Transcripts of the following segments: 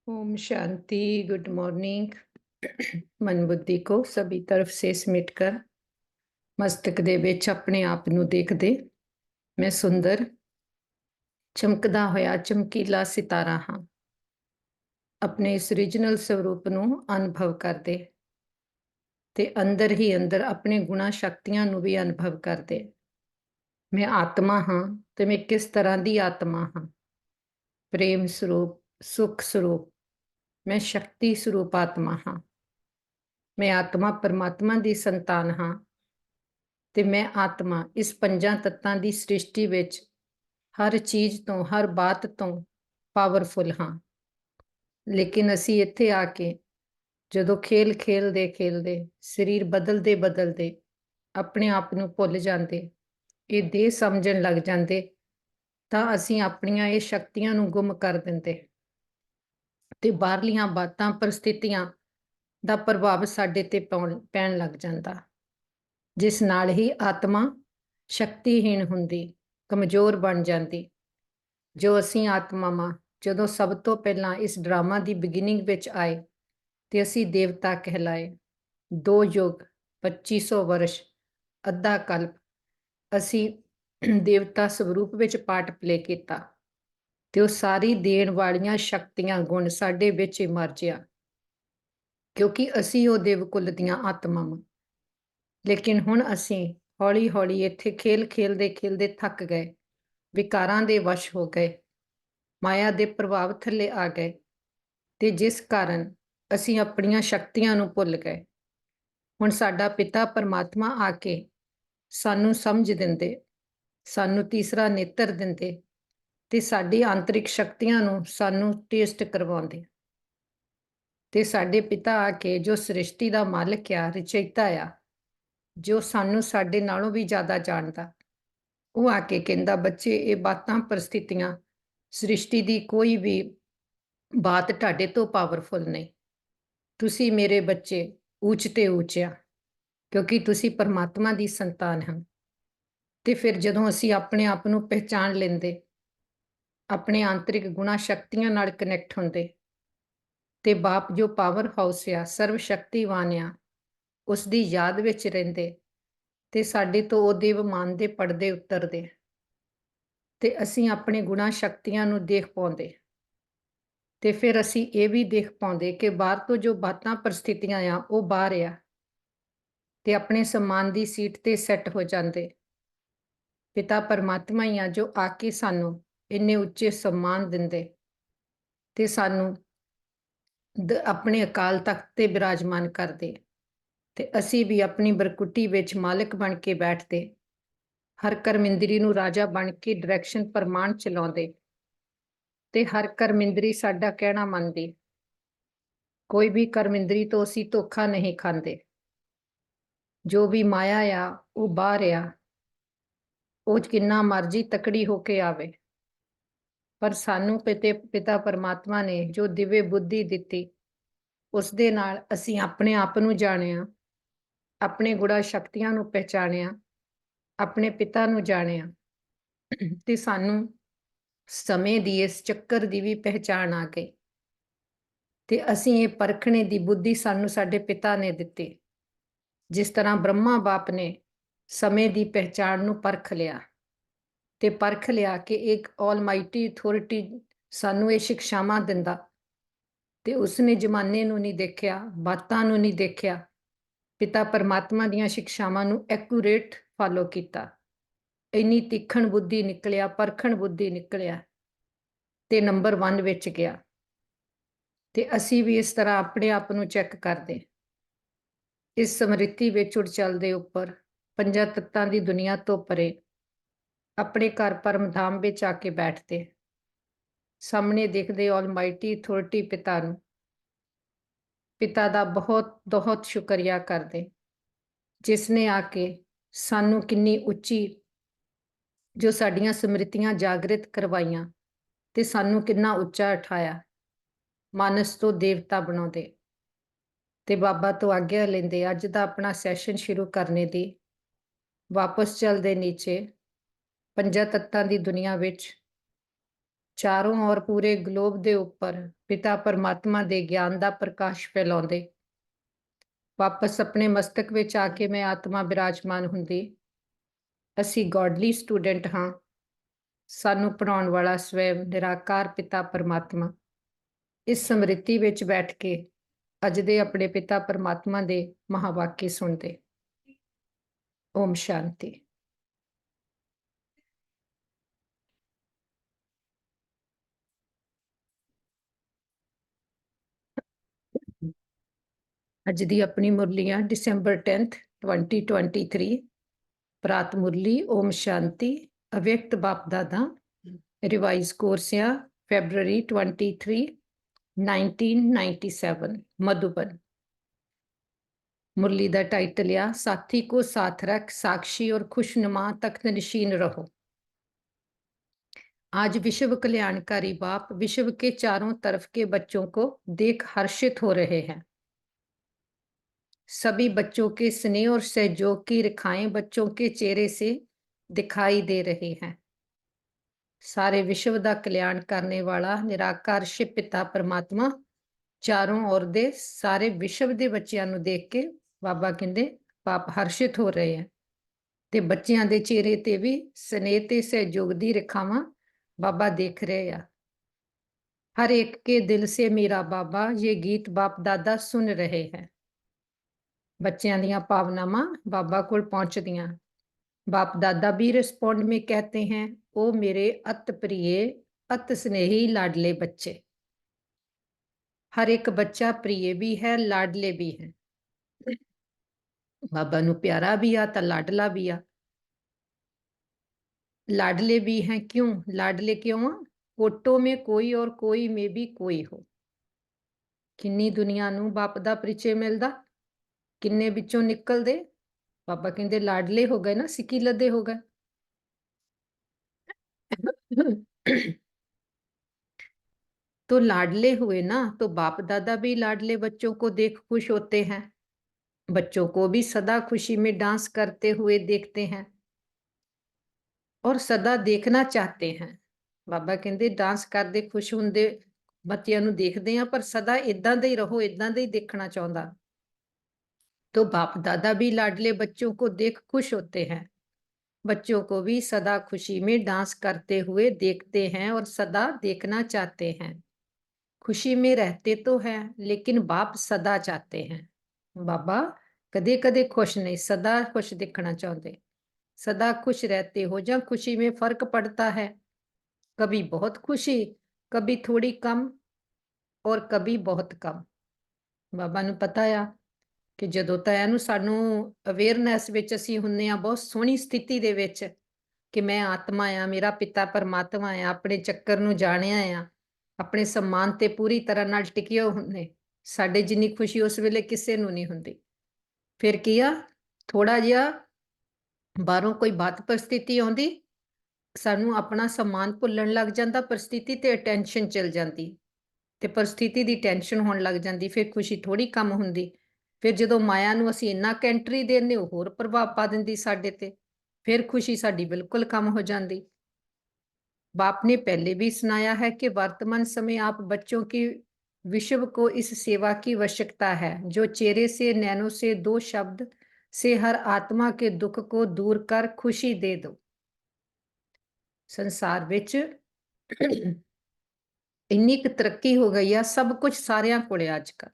Om Shanti. Good morning. मन बुद्धि को सभी तरफ से समेटकर मस्तक ਦੇ ਵਿੱਚ ਆਪਣੇ ਆਪ ਨੂੰ ਦੇਖਦੇ ਮੈਂ ਸੁੰਦਰ ਚਮਕਦਾ ਹੋਇਆ ਚਮਕੀਲਾ ਸਿਤਾਰਾ ਹਾਂ। ਆਪਣੇ ਇਸ ਓਰੀਜਨਲ ਸਰੂਪ ਨੂੰ ਅਨੁਭਵ ਕਰਦੇ ਤੇ ਅੰਦਰ ਹੀ ਅੰਦਰ ਆਪਣੇ ਗੁਣਾ ਸ਼ਕਤੀਆਂ ਨੂੰ ਵੀ ਅਨੁਭਵ ਕਰਦੇ। ਮੈਂ ਆਤਮਾ ਹਾਂ ਤੇ ਮੈਂ ਕਿਸ ਤਰ੍ਹਾਂ ਦੀ ਆਤਮਾ ਹਾਂ। ਪ੍ਰੇਮ ਸਰੂਪ, ਸੁਖ ਸਰੂਪ, ਮੈਂ ਸ਼ਕਤੀ ਸਰੂਪ ਆਤਮਾ ਹਾਂ। ਮੈਂ ਆਤਮਾ ਪਰਮਾਤਮਾ ਦੀ ਸੰਤਾਨ ਹਾਂ ਤੇ ਮੈਂ ਆਤਮਾ ਇਸ ਪੰਜਾਂ ਤੱਤਾਂ ਦੀ ਸ੍ਰਿਸ਼ਟੀ ਵਿੱਚ ਹਰ ਚੀਜ਼ ਤੋਂ, ਹਰ ਬਾਤ ਤੋਂ ਪਾਵਰਫੁਲ ਹਾਂ। ਲੇਕਿਨ ਅਸੀਂ ਇੱਥੇ ਆ ਕੇ ਜਦੋਂ ਖੇਲ ਖੇਲਦੇ ਸਰੀਰ ਬਦਲਦੇ ਆਪਣੇ ਆਪ ਨੂੰ ਭੁੱਲ ਜਾਂਦੇ, ਇਹ ਦੇਹ ਸਮਝਣ ਲੱਗ ਜਾਂਦੇ, ਤਾਂ ਅਸੀਂ ਆਪਣੀਆਂ ਇਹ ਸ਼ਕਤੀਆਂ ਨੂੰ ਗੁੰਮ ਕਰ ਦਿੰਦੇ ਤੇ ਬਾਹਰਲੀਆਂ ਬਾਤਾਂ, ਪਰਿਸਥਿਤੀਆਂ ਦਾ ਪ੍ਰਭਾਵ ਸਾਡੇ ਤੇ ਪੈਣ ਲੱਗ ਜਾਂਦਾ, ਜਿਸ ਨਾਲ ਹੀ ਆਤਮਾ ਸ਼ਕਤੀਹੀਣ ਹੁੰਦੀ, ਕਮਜ਼ੋਰ ਬਣ ਜਾਂਦੀ। ਜੋ ਅਸੀਂ ਆਤਮਾਵਾਂ ਜਦੋਂ ਸਭ ਤੋਂ ਪਹਿਲਾਂ ਇਸ ਡਰਾਮਾ ਦੀ ਬਿਗਿਨਿੰਗ ਵਿੱਚ ਆਏ ਤੇ ਅਸੀਂ ਦੇਵਤਾ ਕਹਿਲਾਏ। 2 ਯੁੱਗ, 2500 ਵਰਸ਼, ਅੱਧਾ ਕਲਪ ਅਸੀਂ ਦੇਵਤਾ ਸਰੂਪ ਵਿੱਚ ਪਾਰਟ ਪਲੇ ਕੀਤਾ ਤੇ ਉਹ ਸਾਰੀ ਦੇਣ ਵਾਲੀਆਂ ਸ਼ਕਤੀਆਂ, ਗੁਣ ਸਾਡੇ ਵਿੱਚ ਮਰਜਿਆ, ਕਿਉਂਕਿ ਅਸੀਂ ਉਹ ਦੇਵ ਕੁਲ ਦੀਆਂ ਆਤਮਾਵਾਂ। ਲੇਕਿਨ ਹੁਣ ਅਸੀਂ ਹੌਲੀ ਹੌਲੀ ਇੱਥੇ ਖੇਲਦੇ ਥੱਕ ਗਏ, ਵਿਕਾਰਾਂ ਦੇ ਵਸ਼ ਹੋ ਗਏ, ਮਾਇਆ ਦੇ ਪ੍ਰਭਾਵ ਥੱਲੇ ਆ ਗਏ ਤੇ ਜਿਸ ਕਾਰਨ ਅਸੀਂ ਆਪਣੀਆਂ ਸ਼ਕਤੀਆਂ ਨੂੰ ਭੁੱਲ ਗਏ। ਹੁਣ ਸਾਡਾ ਪਿਤਾ ਪਰਮਾਤਮਾ ਆ ਕੇ ਸਾਨੂੰ ਸਮਝ ਦਿੰਦੇ, ਸਾਨੂੰ ਤੀਸਰਾ ਨੇਤਰ ਦਿੰਦੇ ਤੇ ਸਾਡੀ ਆਂਤਰਿਕ ਸ਼ਕਤੀਆਂ ਨੂੰ ਸਾਨੂੰ ਟੇਸਟ ਕਰਵਾਉਂਦੇ। ਤੇ ਸਾਡੇ ਪਿਤਾ ਆ ਕੇ ਜੋ ਸ੍ਰਿਸ਼ਟੀ ਦਾ ਮਾਲਕ ਆ, ਰਚయిਤਾ ਆ, ਜੋ ਸਾਨੂੰ ਸਾਡੇ ਨਾਲੋਂ ਵੀ ਜ਼ਿਆਦਾ ਜਾਣਦਾ, ਉਹ ਆ ਕੇ ਕਹਿੰਦਾ, ਬੱਚੇ ਇਹ ਬਾਤਾਂ, ਪਰਿਸਥਿਤੀਆਂ, ਸ੍ਰਿਸ਼ਟੀ ਦੀ ਕੋਈ ਵੀ ਬਾਤ ਤੁਹਾਡੇ ਤੋਂ ਪਾਵਰਫੁਲ ਨਹੀਂ। ਤੁਸੀਂ ਮੇਰੇ ਬੱਚੇ ਉੱਚ ਤੇ ਉੱਚ ਆ, ਕਿਉਂਕਿ ਤੁਸੀਂ ਪਰਮਾਤਮਾ ਦੀ ਸੰਤਾਨ ਹੋ। ਤੇ ਫਿਰ ਜਦੋਂ ਅਸੀਂ ਆਪਣੇ ਆਪ ਨੂੰ ਪਹਿਚਾਣ ਲੈਂਦੇ, ਆਪਣੇ ਆਂਤਰਿਕ ਗੁਣਾ ਸ਼ਕਤੀਆਂ ਨਾਲ ਕਨੈਕਟ ਹੁੰਦੇ ਤੇ ਬਾਪ ਜੋ ਪਾਵਰ ਹਾਊਸ ਆ, ਸਰਵ ਸ਼ਕਤੀਵਾਨ ਆ, ਉਸ ਦੀ ਯਾਦ ਵਿੱਚ ਰਹਿੰਦੇ ਤੇ ਸਾਡੇ ਤੋਂ ਉਹ ਦੇਵਮਾਨ ਦੇ ਪਰਦੇ ਉਤਰਦੇ ਤੇ ਅਸੀਂ ਆਪਣੇ ਗੁਣਾ ਸ਼ਕਤੀਆਂ ਨੂੰ ਦੇਖ ਪਾਉਂਦੇ ਤੇ ਫਿਰ ਅਸੀਂ ਇਹ ਵੀ ਦੇਖ ਪਾਉਂਦੇ ਕਿ ਬਾਹਰ ਤੋਂ ਜੋ ਬਾਤਾਂ, ਪਰਿਸਥਿਤੀਆਂ ਆ, ਉਹ ਬਾਹਰ ਆ ਤੇ ਆਪਣੇ ਸਨਮਾਨ ਦੀ ਸੀਟ ਤੇ ਸੈੱਟ ਹੋ ਜਾਂਦੇ। ਪਿਤਾ ਪਰਮਾਤਮਾ ਹੀ ਆ ਜੋ ਆ ਕੇ ਸਾਨੂੰ ਇੰਨੇ ਉੱਚੇ ਸਨਮਾਨ ਦਿੰਦੇ ਤੇ ਸਾਨੂੰ ਆਪਣੇ ਅਕਾਲ ਤਖਤ ਤੇ ਬਿਰਾਜਮਾਨ ਕਰਦੇ ਤੇ ਅਸੀਂ ਵੀ ਆਪਣੀ ਬਰਕੁੱਟੀ ਵਿੱਚ ਮਾਲਕ ਬਣ ਕੇ ਬੈਠਦੇ, ਹਰ ਕਰਮਿੰਦਰੀ ਨੂੰ ਰਾਜਾ ਬਣ ਕੇ ਡਾਇਰੈਕਸ਼ਨ ਪ੍ਰਮਾਣ ਚਲਾਉਂਦੇ ਤੇ ਹਰ ਕਰਮਿੰਦਰੀ ਸਾਡਾ ਕਹਿਣਾ ਮੰਨਦੀ। ਕੋਈ ਵੀ ਕਰਮਿੰਦਰੀ ਤੋਂ ਅਸੀਂ ਧੋਖਾ ਨਹੀਂ ਖਾਂਦੇ। ਜੋ ਵੀ ਮਾਇਆ ਆ, ਉਹ ਬਾਹਰ ਆ, ਉਹ ਕਿੰਨਾ ਮਰਜ਼ੀ ਤਕੜੀ ਹੋ ਕੇ ਆਵੇ, ਪਰ ਸਾਨੂੰ ਪਿਤਾ ਪਰਮਾਤਮਾ ਨੇ ਜੋ ਦਿਵਯ ਬੁੱਧੀ ਦਿੱਤੀ, ਉਸ ਦੇ ਨਾਲ ਅਸੀਂ ਆਪਣੇ ਆਪ ਨੂੰ ਜਾਣਿਆ, ਆਪਣੇ ਗੁਣਾ ਸ਼ਕਤੀਆਂ ਨੂੰ ਪਹਿਚਾਣਿਆ, ਆਪਣੇ ਪਿਤਾ ਨੂੰ ਜਾਣਿਆ ਤੇ ਸਾਨੂੰ ਸਮੇਂ ਦੀ ਇਸ ਚੱਕਰ ਦੀ ਵੀ ਪਹਿਚਾਣ ਆ ਗਈ ਤੇ ਅਸੀਂ ਇਹ ਪਰਖਣੇ ਦੀ ਬੁੱਧੀ ਸਾਨੂੰ ਸਾਡੇ ਪਿਤਾ ਨੇ ਦਿੱਤੀ। ਜਿਸ ਤਰ੍ਹਾਂ ਬ੍ਰਹਮਾ ਬਾਪ ਨੇ ਸਮੇਂ ਦੀ ਪਹਿਚਾਣ ਨੂੰ ਪਰਖ ਲਿਆ ਤੇ ਪਰਖ ਲਿਆ ਕਿ ਇੱਕ ਆਲਮਾਈਟੀ ਅਥਾਰਟੀ ਸਾਨੂੰ ਇਹ ਸਿੱਖਿਆਵਾਂ ਦਿੰਦਾ ਤੇ ਉਸਨੇ ਜ਼ਮਾਨੇ ਨੂੰ ਨਹੀਂ ਦੇਖਿਆ, ਬਾਤਾਂ ਨੂੰ ਨਹੀਂ ਦੇਖਿਆ, ਪਿਤਾ ਪਰਮਾਤਮਾ ਦੀਆਂ ਸਿੱਖਿਆਵਾਂ ਨੂੰ ਐਕੂਰੇਟ ਫਾਲੋ ਕੀਤਾ। ਇੰਨੀ ਤਿੱਖਣ ਬੁੱਧੀ ਨਿਕਲਿਆ, ਪਰਖਣ ਬੁੱਧੀ ਨਿਕਲਿਆ ਤੇ ਨੰਬਰ 1 ਵਿੱਚ ਗਿਆ। ਤੇ ਅਸੀਂ ਵੀ ਇਸ ਤਰ੍ਹਾਂ ਆਪਣੇ ਆਪ ਨੂੰ ਚੈੱਕ ਕਰਦੇ, ਇਸ ਸਮਰਿੱਧੀ ਵਿੱਚ ਉੜ ਚੱਲਦੇ ਉੱਪਰ, ਪੰਜਾਂ ਤੱਤਾਂ ਦੀ ਦੁਨੀਆ ਤੋਂ ਪਰੇ ਆਪਣੇ ਘਰ ਪਰਮਧਾਮ ਵਿੱਚ ਆ ਕੇ ਬੈਠਦੇ, ਸਾਹਮਣੇ ਦੇਖਦੇ ਆਲਮਾਈਟੀ ਅਥਾਰਟੀ ਪਿਤਾ ਨੂੰ, ਪਿਤਾ ਦਾ ਬਹੁਤ ਬਹੁਤ ਸ਼ੁਕਰੀਆ ਕਰਦੇ, ਜਿਸ ਨੇ ਆ ਕੇ ਸਾਨੂੰ ਕਿੰਨੀ ਉੱਚੀ ਜੋ ਸਾਡੀਆਂ ਸਮਰਿੱਧੀਆਂ ਜਾਗਰਿਤ ਕਰਵਾਈਆਂ ਤੇ ਸਾਨੂੰ ਕਿੰਨਾ ਉੱਚਾ ਉਠਾਇਆ, ਮਾਨਸ ਤੋਂ ਦੇਵਤਾ ਬਣਾਉਂਦੇ ਤੇ ਬਾਬਾ ਤੋਂ ਆਗਿਆ ਲੈਂਦੇ ਅੱਜ ਦਾ ਆਪਣਾ ਸੈਸ਼ਨ ਸ਼ੁਰੂ ਕਰਨੇ ਦੀ। ਵਾਪਸ ਚੱਲਦੇ ਨੀਚੇ ਪੰਜਾਂ ਤੱਤਾਂ ਦੀ ਦੁਨੀਆ ਵਿੱਚ ਚਾਰੋਂ ओर पूरे ਗਲੋਬ ਦੇ ਉੱਪਰ ਪਿਤਾ ਪਰਮਾਤਮਾ ਦੇ ਗਿਆਨ ਦਾ ਪ੍ਰਕਾਸ਼ ਫੈਲਾਉਂਦੇ। ਵਾਪਸ ਆਪਣੇ ਮਸਤਕ ਵਿੱਚ ਆ ਕੇ ਮੈਂ ਆਤਮਾ ਬਿਰਾਜਮਾਨ ਹੁੰਦੀ। ਅਸੀਂ ਗੋਡਲੀ ਸਟੂਡੈਂਟ ਹਾਂ। ਸਾਨੂੰ ਪੜਾਉਣ ਵਾਲਾ ਸਵੈਮ ਨਿਰਾਕਾਰ ਪਿਤਾ ਪਰਮਾਤਮਾ ਇਸ ਸਮ੍ਰਿਤੀ ਵਿੱਚ ਬੈਠ ਕੇ ਅੱਜ ਦੇ ਆਪਣੇ ਪਿਤਾ ਪਰਮਾਤਮਾ ਦੇ ਮਹਾਵਾਕਿਆ ਸੁਣਦੇ। ਓਮ ਸ਼ਾਂਤੀ। ਅੱਜ ਦੀ ਆਪਣੀ ਮੁਰਲੀਆਂ December 10th 2023 ਪ੍ਰਾਤ ਮੁਰਲੀ ਓਮ ਸ਼ਾਂਤੀ ਅਵਿਅਕਤ ਬਾਪ ਦਾਦਾ ਰਿਵਾਈਜ਼ ਕੋਰਸ ਆ February 23 1997 मधुबन। मुरली दा टाइटल या साथी को साथ रख साक्षी और खुशनुमा तख्त नशीन रहो। आज विश्व कल्याणकारी बाप विश्व के चारों तरफ के बच्चों को देख हर्षित हो रहे हैं। सभी बच्चों के स्नेह और सहयोग की रेखाएं बच्चों के चेहरे से दिखाई दे रही हैं। सारे विश्व का कल्याण करने वाला निराकार शिव पिता परमात्मा चारों ओर दे सारे विश्व के बच्चों को देख के बाबा कहते पाप हर्षित हो रहे हैं ते बच्चों के चेहरे ते भी स्नेह ते सहयोग की रेखावां बाबा देख रहे हैं। हर एक के दिल से मेरा बाबा ये गीत बाप दादा सुन रहे हैं। बच्चों दी भावनावां बाबा कोल पहुंचदियां। बाप दादा भी रिस्पोंड में कहते हैं ओ मेरे अत प्रिय अत स्नेही लाडले बच्चे। हर एक बच्चा प्रिय भी है लाडले भी है। बाबा नू प्यारा भी आ तो लाडला भी आ। लाडले भी हैं क्यों? लाडले क्यों आ? कोटों में कोई और कोई में भी कोई हो। किन्नी दुनिया नू बाप दा परिचय मिलदा, किन्ने विचों निकलदे। बाबा कहंदे लाडले हो गए ना, सिक्की लदे हो गए। तो लाडले हुए ना तो बाप दादा भी लाडले बच्चों को देख खुश होते हैं। बच्चों को भी सदा खुशी में डांस करते हुए देखते हैं और सदा देखना चाहते हैं। बाबा कहते डांस करते खुश होंदे बच्चों नू देखते हैं पर सदा इदा दे ही रहो, इदा दे ही देखना चाहता। तो बाप दादा भी लाडले बच्चों को देख खुश होते हैं। बच्चों को भी सदा खुशी में डांस करते हुए देखते हैं और सदा देखना चाहते हैं। खुशी में रहते तो हैं लेकिन बाप सदा चाहते हैं। बाबा कदे कदे खुश नहीं, सदा खुश दिखना चाहते। सदा खुश रहते हो या खुशी में फर्क पड़ता है। कभी बहुत खुशी, कभी थोड़ी कम और कभी बहुत कम। बाबा नू पता आ कि जदों तैनू सानू अवेयरनैस विच असीं हुंदे आ बहुत सोहनी स्थिति दे विच कि मैं आत्मा आ, मेरा पिता परमात्मा आ, अपने चक्कर नू जाणिया आ, अपने सम्मान ते पूरी तरह नाल टिके हुंदे। साडे जिन्नी खुशी उस वेले किसे नू नहीं हुंदी। फिर की आ थोड़ा जिहा बाहरों कोई बात परिस्थिति आउंदी सानू अपना सम्मान भुल्लण लग जांदा, परिस्थिति ते अटैंशन चल जांदी ते परिस्थिति दी टेंशन होण लग जांदी। फिर खुशी थोड़ी कम हुंदी। फिर जदों माया नू असीं इन्ना कैंट्री देने होर प्रभाव पा दिंदी साडे ते, फिर खुशी साडी बिल्कुल कम हो जाती। बाप ने पहले भी सुनाया है कि वर्तमान समय आप बच्चों की विश्व को इस सेवा की आवश्यकता है जो चेहरे से नैनों से दो शब्द से हर आत्मा के दुख को दूर कर खुशी दे दो। संसार विच इन्नी क तरक्की हो गई है, सब कुछ सारियां कोले अजकल,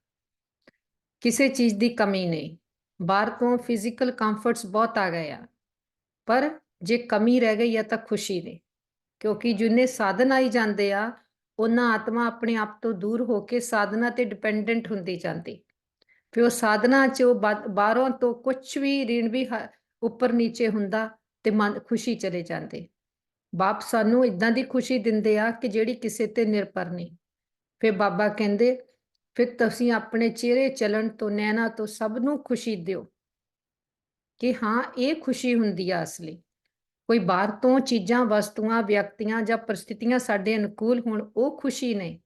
किसी चीज की कमी नहीं। बाहर तो फिजिकल कंफर्ट्स बहुत आ गए हैं पर जे कमी रह गई है तो खुशी नहीं, क्योंकि जिन्हें साधन आई जाते आ उन्ना आत्मा अपने आप तो दूर होके साधना ते डिपेंडेंट होंदी जाती। फिर साधना च बाहरों तो कुछ भी ऋण भी उपर नीचे हुंदा ते मन खुशी चले जाते। बाप सानू इदां दी खुशी दिंदे आ कि जिहड़ी किसे ते निर्भर नहीं। फिर बाबा कहंदे फिर तुसीं अपने चेहरे चलन तो नैना तो सब नू खुशी दिओ कि हाँ ये खुशी हुंदी आ असली। कोई बाहर तो चीज़ां वस्तुआं व्यक्तियां जां परिस्थितियां साडे अनुकूल होण वो खुशी नहीं।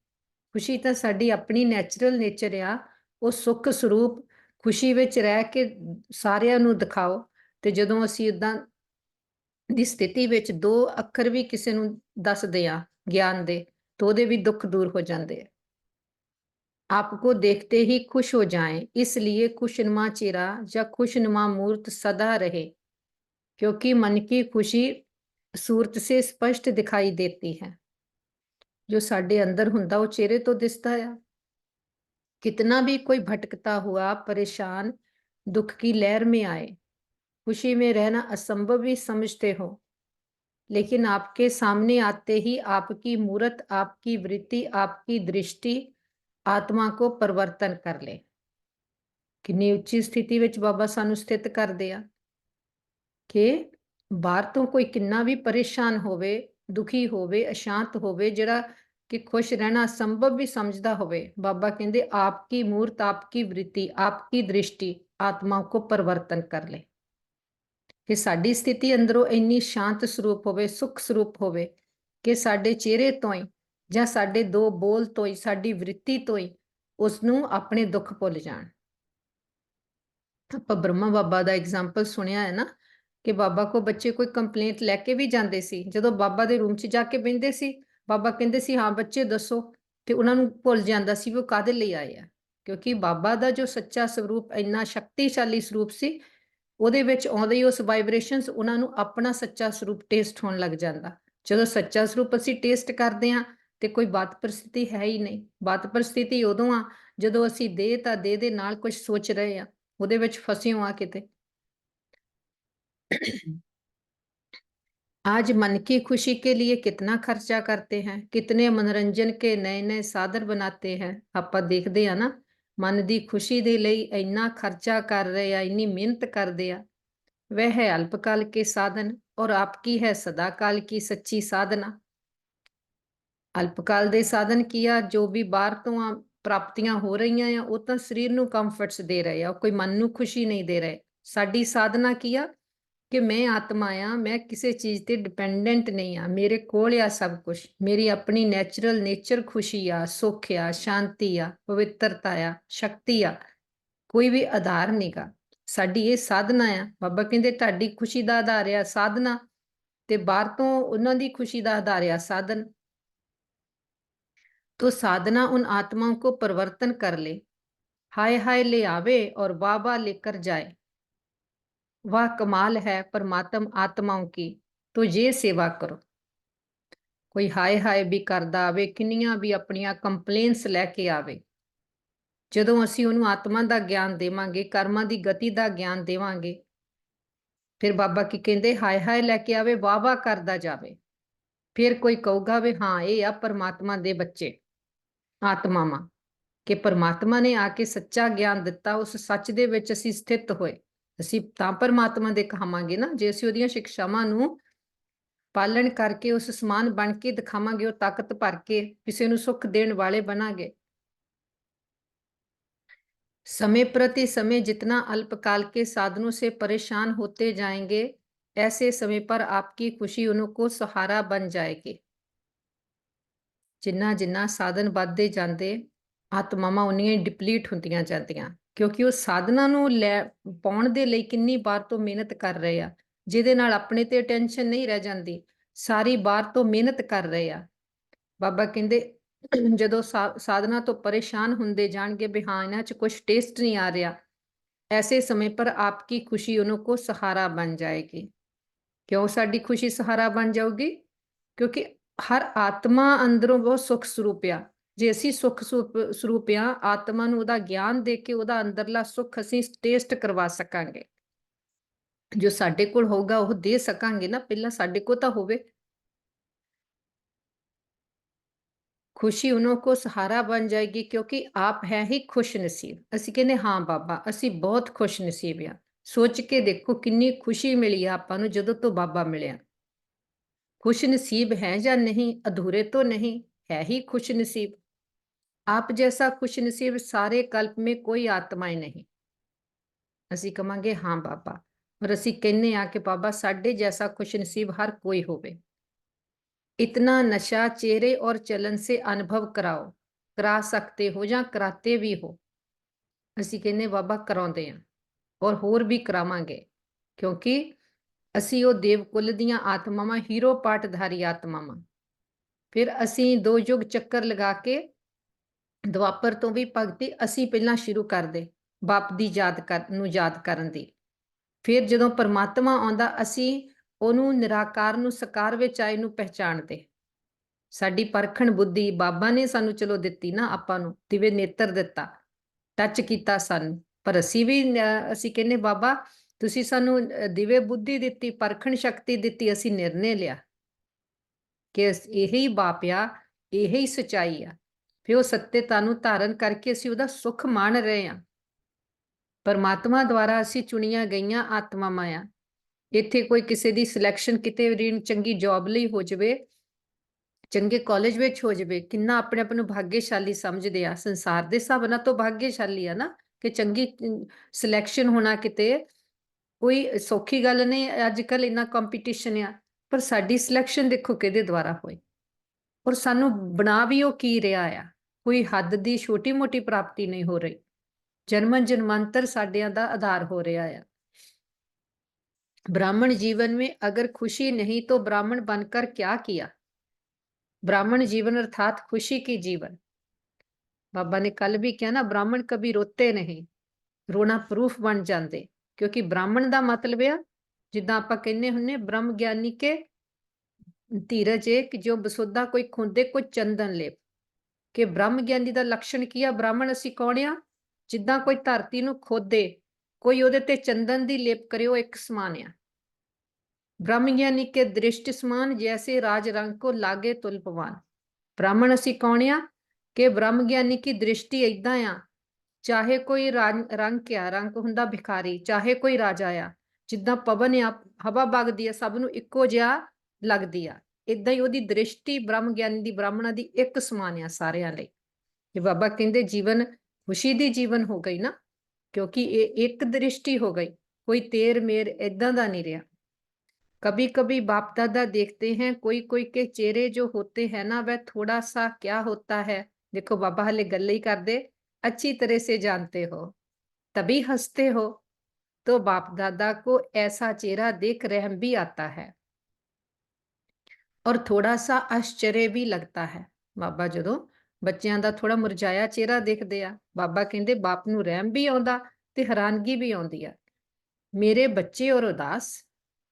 खुशी तो साडी अपनी नैचुरल नेचर आ, वो सुख स्वरूप खुशी विच रह के सारिਆਂ ਨੂੰ दिखाओ। ते जदों असीं इदां ਦੀ स्थिति विच दो अखर भी किसी ਨੂੰ दसदे आ ਗਿਆਨ ਦੇ, तो ਉਹਦੇ ਵੀ ਦੁੱਖ दूर हो जाते हैं। आपको देखते ही खुश हो जाएं, इसलिए खुशनुमा चेहरा या खुशनुमा मूर्त सदा रहे, क्योंकि मन की खुशी सूरत से स्पष्ट दिखाई देती है। जो साडे अंदर हुंदा वो चेहरे तो दिसता है। कितना भी कोई भटकता हुआ परेशान दुख की लहर में आए, खुशी में रहना असंभव भी समझते हो, लेकिन आपके सामने आते ही आपकी मूरत, आपकी वृत्ति, आपकी दृष्टि आत्मा को परिवर्तन कर ले। कितनी उच्ची स्थिति विच बाबा सानू स्थित करदे आ कि बाहर तो कोई कितना भी परेशान होवे, दुखी होवे, अशांत होवे, जिहड़ा कि खुश रहना असंभव भी समझदा होवे, बाबा कहंदे आपकी मूर्त, आपकी वृत्ति, आपकी दृष्टि आत्मा को परिवर्तन कर ले। कि साडी स्थिति अंदरों इन्नी शांत स्वरूप होवे, सुख स्वरूप होवे कि साडे चेहरे तो ही जां साडे दो बोल तो ही, साडी वृत्ति तो ही उसनू अपने दुख भुल जाण। ਆਪਾਂ ਬ੍ਰਹਮਾ ਬਾਬਾ ਦਾ ਐਗਜ਼ਾਮਪਲ ਸੁਣਿਆ ਹੈ ਨਾ ਕਿ ਬਾਬਾ ਕੋ ਬੱਚੇ ਕੋਈ ਕੰਪਲੇਂਟ ਲੈ ਕੇ ਵੀ ਜਾਂਦੇ ਸੀ, ਜਦੋਂ ਬਾਬਾ ਦੇ ਰੂਮ 'ਚ ਜਾ ਕੇ ਬਹਿੰਦੇ ਸੀ, ਬਾਬਾ ਕਹਿੰਦੇ ਸੀ ਹਾਂ ਬੱਚੇ ਦੱਸੋ, ਤੇ ਉਹਨਾਂ ਨੂੰ ਭੁੱਲ ਜਾਂਦਾ ਸੀ ਵੀ ਉਹ ਕਾਹਦੇ ਲਈ ਆਏ ਆ, ਕਿਉਂਕਿ ਬਾਬਾ ਦਾ ਜੋ ਸੱਚਾ ਸਰੂਪ ਇੰਨਾ ਸ਼ਕਤੀਸ਼ਾਲੀ ਸਰੂਪ ਸੀ, ਉਹਦੇ ਵਿੱਚ ਆਉਂਦੇ ਹੀ ਉਸ ਵਾਈਬ੍ਰੇਸ਼ਨਸ ਉਹਨਾਂ ਨੂੰ ਆਪਣਾ ਸੱਚਾ ਸਰੂਪ ਟੇਸਟ ਹੋਣ ਲੱਗ ਜਾਂਦਾ। ਜਦੋਂ ਸੱਚਾ ਸਰੂਪ ਅਸੀਂ ਟੇਸਟ ਕਰਦੇ ਹਾਂ ਤੇ ਕੋਈ ਬਾਤ ਪਰਿਸਥਿਤੀ ਹੈ ਹੀ ਨਹੀਂ। ਬਾਤ ਪਰਿਸਥਿਤੀ ਉਦੋਂ ਆ ਜਦੋਂ ਅਸੀਂ ਦੇਹ ਤਾਂ ਦੇਹ ਦੇ ਨਾਲ ਕੁਝ ਸੋਚ ਰਹੇ ਆ, ਉਹਦੇ ਵਿੱਚ ਫਸੇ ਹੋ ਆ ਕਿਤੇ। आज मन की खुशी के लिए कितना खर्चा करते हैं, कितने मनोरंजन के नए नए साधन बनाते हैं। ਆਪਾਂ ਦੇਖਦੇ ਆ ਨਾ ਮਨ ਦੀ ਖੁਸ਼ੀ ਦੇ ਲਈ ਇੰਨਾ ਖਰਚਾ ਕਰ ਰਹੇ ਆ, ਇੰਨੀ ਮਿਹਨਤ ਕਰਦੇ ਆ। वह है अल्पकाल के साधन और आपकी है सदाकाल की सच्ची साधना। ਅਲਪਕਾਲ ਦੇ ਸਾਧਨ ਕੀ ਆ, ਜੋ ਵੀ ਬਾਹਰ ਤੋਂ ਆ ਪ੍ਰਾਪਤੀਆਂ ਹੋ ਰਹੀਆਂ ਆ, ਉਹ ਤਾਂ ਸਰੀਰ ਨੂੰ ਕੰਫਰਟਸ ਦੇ ਰਹੇ ਆ, ਕੋਈ ਮਨ ਨੂੰ ਖੁਸ਼ੀ ਨਹੀਂ ਦੇ ਰਹੇ। ਸਾਡੀ ਸਾਧਨਾ ਕੀ ਆ ਕਿ ਮੈਂ ਆਤਮਾ ਆ, ਮੈਂ ਕਿਸੇ ਚੀਜ਼ ਤੇ ਡਿਪੈਂਡੈਂਟ ਨਹੀਂ ਆ, ਮੇਰੇ ਕੋਲ ਆ ਸਭ ਕੁਝ, ਮੇਰੀ ਆਪਣੀ ਨੈਚੁਰਲ ਨੇਚਰ ਖੁਸ਼ੀ ਆ, ਸੁੱਖ ਆ, ਸ਼ਾਂਤੀ ਆ, ਪਵਿੱਤਰਤਾ ਆ, ਸ਼ਕਤੀ ਆ, ਕੋਈ ਵੀ ਆਧਾਰ ਨਹੀਂਗਾ। ਸਾਡੀ ਇਹ ਸਾਧਨਾ ਆ। ਬਾਬਾ ਕਹਿੰਦੇ ਤੁਹਾਡੀ ਖੁਸ਼ੀ ਦਾ ਆਧਾਰ ਆ ਸਾਧਨਾ, ਤੇ ਬਾਹਰ ਤੋਂ ਉਹਨਾਂ ਦੀ ਖੁਸ਼ੀ ਦਾ ਆਧਾਰ ਆ ਸਾਧਨ। तो साधना उन आत्माओं को परिवर्तन कर ले, हाय हाय ले आवे और वाह वाह लेकर जाए। वह कमाल है परमात्म आत्माओं की, तो ये सेवा करो। कोई हाय हाय भी करदा आवे, किन्नियां भी अपनियां कंप्लेन्स लैके आवे, ਜਦੋਂ ਅਸੀਂ ਉਹਨੂੰ ਆਤਮਾ ਦਾ ਗਿਆਨ ਦੇਵਾਂਗੇ, ਕਰਮਾਂ ਦੀ ਗਤੀ ਦਾ ਗਿਆਨ ਦੇਵਾਂਗੇ, ਫਿਰ ਬਾਬਾ ਕੀ ਕਹਿੰਦੇ ਹਾਏ ਹਾਏ ਲੈ ਕੇ ਆਵੇ, ਵਾਹ ਵਾਹ ਕਰਦਾ ਜਾਵੇ। ਫਿਰ ਕੋਈ ਕਹੂਗਾ ਵੀ ਹਾਂ ਇਹ ਆ ਪਰਮਾਤਮਾ ਦੇ ਬੱਚੇ, ਆਤਮਾਵਾਂ, ਕਿ ਪਰਮਾਤਮਾ ਨੇ ਆ ਕੇ ਸੱਚਾ ਗਿਆਨ ਦਿੱਤਾ, ਉਸ ਸੱਚ ਦੇ ਵਿੱਚ ਅਸੀਂ ਸਥਿਤ ਹੋਏ। ਅਸੀਂ ਤਾਂ ਪਰਮਾਤਮਾ ਦੇ ਕਹਾਵਾਂਗੇ ਨਾ, ਜੇ ਅਸੀਂ ਉਹਦੀਆਂ ਸਿੱਖਿਆਵਾਂ ਨੂੰ ਪਾਲਣ ਕਰਕੇ ਉਸ ਸਮਾਨ ਬਣ ਕੇ ਦਿਖਾਵਾਂਗੇ, ਉਹ ਤਾਕਤ ਭਰ ਕੇ ਕਿਸੇ ਨੂੰ ਸੁੱਖ ਦੇਣ ਵਾਲੇ बनांगे। समय प्रति समय जितना अल्पकाल के साधनों से परेशान होते जाएंगे, ऐसे समय पर आपकी खुशी उनको सहारा बन जाएगी। जिन्ना जिन्ना साधन ਵੱਧਦੇ ਜਾਂਦੇ, ਆਤਮਾਵਾਂ ਉਨੀਆਂ ਹੀ ਡਿਪਲੀਟ ਹੁੰਦੀਆਂ ਜਾਂਦੀਆਂ, ਕਿਉਂਕਿ ਉਹ ਸਾਧਨਾ ਨੂੰ ਲੈ ਪਾਉਣ ਦੇ ਲਈ ਕਿੰਨੀ ਵਾਰ ਤੋਂ ਮਿਹਨਤ ਕਰ ਰਹੇ ਆ, ਜਿਹਦੇ ਨਾਲ ਆਪਣੇ ਤੇ ਟੈਨਸ਼ਨ ਨਹੀਂ ਰਹਿ ਜਾਂਦੀ, ਸਾਰੀ ਵਾਰ ਤੋਂ ਮਿਹਨਤ ਕਰ ਰਹੇ ਆ। ਬਾਬਾ ਕਹਿੰਦੇ ਜਦੋਂ ਸਾਧਨਾ ਤੋਂ ਪਰੇਸ਼ਾਨ ਹੁੰਦੇ ਜਾਣਗੇ ਵੀ ਹਾਂ ਇਹਨਾਂ 'ਚ ਕੁਝ ਟੇਸਟ ਨਹੀਂ ਆ ਰਿਹਾ, ऐसे समय पर आपकी खुशी उनको सहारा बन जाएगी। क्यों साडी खुशी सहारा बन जाऊगी? क्योंकि हर आत्मा अंदरों बहुत सुख स्वरूप आ। जे असी सुख स्वरूप आ, आत्मा नूं उहदा ज्ञान दे के उहदा अंदरला सुख असी टेस्ट करवा सकांगे। जो साडे कोल होगा वो दे सकांगे ना, पहला साडे कोल तां होवे। खुशी उनको सहारा बन जाएगी क्योंकि आप है ही खुश नसीब। असी कहने हाँ बाबा असी बहुत खुश नसीब आ। सोच के देखो कितनी खुशी मिली आपां नूं जदों तो बाबा मिलिया। खुश नसीब है या नहीं, अधूरे तो नहीं, है ही खुश नसीब। आप जैसा खुश नसीब सारे कल्प में कोई आत्माएं नहीं। असी कहांगे हाँ बाबा, और असी कहने आ कि बाबा साडे जैसा खुश नसीब हर कोई होवे। इतना नशा चेहरे और चलन से अनुभव कराओ, करा सकते हो या कराते भी हो। ਅਸੀਂ ਕਹਿੰਦੇ ਬਾਬਾ ਕਰਾਉਂਦੇ ਆਂ ਔਰ ਹੋਰ ਵੀ ਕਰਾਵਾਂਗੇ, ਕਿਉਂਕਿ ਅਸੀਂ ਉਹ ਦੇਵ ਕੁਲ ਦੀਆਂ ਆਤਮਾਵਾਂ, ਹੀਰੋ ਪਾਟਧਾਰੀ ਆਤਮਾਵਾਂ। ਫਿਰ ਅਸੀਂ 2 ਯੁੱਗ ਚੱਕਰ ਲਗਾ ਕੇ ਦੁਆਪਰ ਤੋਂ ਵੀ ਭਗਤੀ ਅਸੀਂ ਪਹਿਲਾਂ ਸ਼ੁਰੂ ਕਰਦੇ, ਬਾਪ ਦੀ ਯਾਦ ਕਰਨ ਦੀ। ਫਿਰ ਜਦੋਂ ਪਰਮਾਤਮਾ ਆਉਂਦਾ, ਅਸੀਂ ਉਹਨੂੰ ਨਿਰਾਕਾਰ ਨੂੰ ਸਾਕਾਰ ਵਿੱਚ ਆਏ ਨੂੰ ਪਹਿਚਾਣਦੇ। ਸਾਡੀ ਪਰਖਣ ਬੁੱਧੀ ਬਾਬਾ ਨੇ ਸਾਨੂੰ ਚਲੋ ਦਿੱਤੀ ਨਾ, ਆਪਾਂ ਨੂੰ ਦਿਵੇ ਨੇਤਰ ਦਿੱਤਾ, ਟੱਚ ਕੀਤਾ ਸਾਨੂੰ, ਪਰ ਅਸੀਂ ਕਹਿੰਦੇ ਬਾਬਾ ਤੁਸੀਂ ਸਾਨੂੰ ਦਿਵੇ ਬੁੱਧੀ ਦਿੱਤੀ, ਪਰਖਣ ਸ਼ਕਤੀ ਦਿੱਤੀ, ਅਸੀਂ ਨਿਰਣੇ ਲਿਆ ਕਿ ਇਹੀ ਬਾਪ ਆ, ਇਹੀ ਸਚਾਈ ਆ। ਫਿਰ ਉਹ ਸੱਤਿਅਤਾ ਨੂੰ ਧਾਰਨ ਕਰਕੇ ਅਸੀਂ ਉਹਦਾ ਸੁੱਖ ਮਾਣ ਰਹੇ ਹਾਂ। ਪਰਮਾਤਮਾ ਦੁਆਰਾ ਅਸੀਂ ਚੁਣੀਆਂ ਗਈਆਂ ਆਤਮਾਵਾਂ ਆ। ਇੱਥੇ ਕੋਈ ਕਿਸੇ ਦੀ ਸਿਲੈਕਸ਼ਨ ਕਿਤੇ ਵੀ ਚੰਗੀ ਜੌਬ ਲਈ ਹੋ ਜਾਵੇ, ਚੰਗੇ ਕਾਲਜ ਵਿੱਚ ਹੋ ਜਾਵੇ, ਕਿੰਨਾ ਆਪਣੇ ਆਪ ਨੂੰ ਭਾਗਯਸ਼ਾਲੀ ਸਮਝਦੇ ਆ। ਸੰਸਾਰ ਦੇ ਹਿਸਾਬ ਨਾਲ ਤਾਂ ਭਾਗਯਸ਼ਾਲੀ ਆ ਨਾ, ਕਿ ਚੰਗੀ ਸਿਲੈਕਸ਼ਨ ਹੋਣਾ ਕਿਤੇ ਕੋਈ ਸੌਖੀ ਗੱਲ ਨਹੀਂ। ਅੱਜ ਕੱਲ ਇੰਨਾ ਕੰਪੀਟੀਸ਼ਨ ਆ, ਪਰ ਸਾਡੀ ਸਿਲੈਕਸ਼ਨ ਦੇਖੋ ਕਿਹਦੇ ਦੁਆਰਾ ਹੋਈ, ਔਰ ਸਾਨੂੰ ਬਣਾ ਵੀ ਉਹ ਕੀ ਰਿਹਾ ਆ। ਕੋਈ ਹੱਦ ਦੀ ਛੋਟੀ ਮੋਟੀ ਪ੍ਰਾਪਤੀ ਨਹੀਂ ਹੋ ਰਹੀ, ਜਨਮਨ ਜਨਮਾਂਤਰ ਸਾਡਿਆਂ ਦਾ ਆਧਾਰ ਹੋ ਰਿਹਾ ਆ। ब्राह्मण जीवन में अगर खुशी नहीं तो ब्राह्मण बनकर क्या किया। ब्राह्मण जीवन अर्थात खुशी की जीवन। बाबा ने कल भी कहा ना, ब्राह्मण कभी रोते नहीं, रोना प्रूफ बन जाते। क्योंकि ब्राह्मण का मतलब है जिदा आप कहने हुन्ने ब्रह्म ज्ञानी के धीरज है कि जो बसोदा कोई खुंदे कोई चंदन लेप, कि ब्रह्म ज्ञानी का लक्षण की आ। ब्राह्मण असी कौन आ, जिदा कोई धरती नूं खोदे, कोई ओदे ते चंदन दी लेप करे, वो एक समान आ। ब्रह्म ज्ञानी के दृष्टि समान, जैसे राज रंग को लागे तुल पवान। ब्राह्मण असी कौन आ कि ब्रह्म ज्ञानी की दृष्टि इदा आ, चाहे कोई रंग क्या रंग हुंदा भिखारी, चाहे कोई राजा आ, जिदा पवन आ हवा वगदी आ, सब नूं इक्को जिहा लगदी आ। इदां ही ओहदी दृष्टि ब्रह्म ज्ञानी दी ब्राह्मणां दी एक समान आ सारियां लई। ये बाबा कहंदे जीवन खुशी दी जीवन हो गई ना, क्योंकि ये एक दृष्टि हो गई, कोई तेर मेर इदां दा नहीं रहा। कभी कभी बाप दादा देखते हैं कोई कोई के चेहरे जो होते हैं ना, वह थोड़ा सा क्या होता है। देखो बाबा हले गल ही कर दे, अच्छी तरह से जानते हो तभी हंसते हो। तो बाप दादा को ऐसा चेहरा देख रहम भी आता है और थोड़ा सा आश्चर्य भी लगता है। बाबा जो बच्चों का थोड़ा मुरझाया चेहरा देखते आ, बाबा कहते बाप नूं रहम भी आउंदा ते हैरानगी भी आउंदी आ। मेरे बच्चे और उदास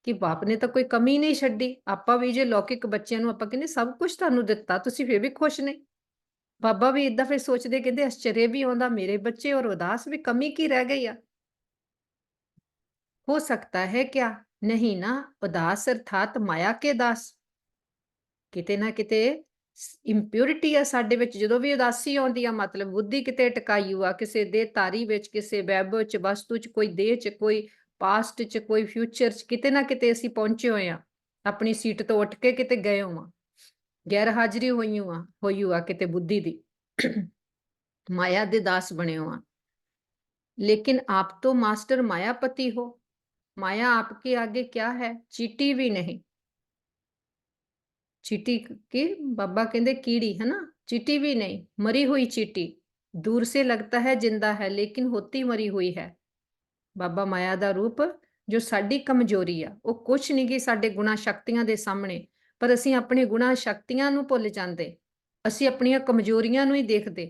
कि बाप ने तो कोई कमी नहीं छड्डी। आपां भी जे लौकिक बच्चों नूं आपां कहंदे सब कुछ तुहानूं दित्ता, तुसीं फिर भी खुश नहीं। बाबा भी इदां फिर सोचदे, कहंदे आश्चर्य भी आउंदा, मेरे बच्चे और उदास भी, कमी की रह गई आ। हो सकता है क्या, नहीं ना, उदास अर्थात माया के दास। किते ना किते इंप्योरिटी आ साडे विच। जदों भी उदासी आउंदी आ, मतलब बुद्धि किते टकाई आ, किसे देहधारी विच, किसे वैभव च, वस्तु च, कोई देह च, कोई पास्ट च, कोई फ्यूचर च, किते ना किते असीं पहुंचे होए आ, अपनी सीट तो उठ के किते गए होवां, गैर हाजिरी होई आ किते बुद्धि दी माया दे दास बने हो। लेकिन आप तो मास्टर मायापति हो, माया आपके आगे क्या है, चीटी भी नहीं। चीटी की बाबा कहते कीड़ी है ना, चीटी भी नहीं, मरी हुई चीटी। दूर से लगता है जिंदा है लेकिन होती मरी हुई है। बाबा माया का रूप जो साडी कमजोरी आ, वो कुछ नहीं गी साडे गुणा शक्तियां दे सामने। पर असीं अपने गुणा शक्तियां नूं भुल जांदे, असीं अपनियां कमजोरियां नूं ही देखदे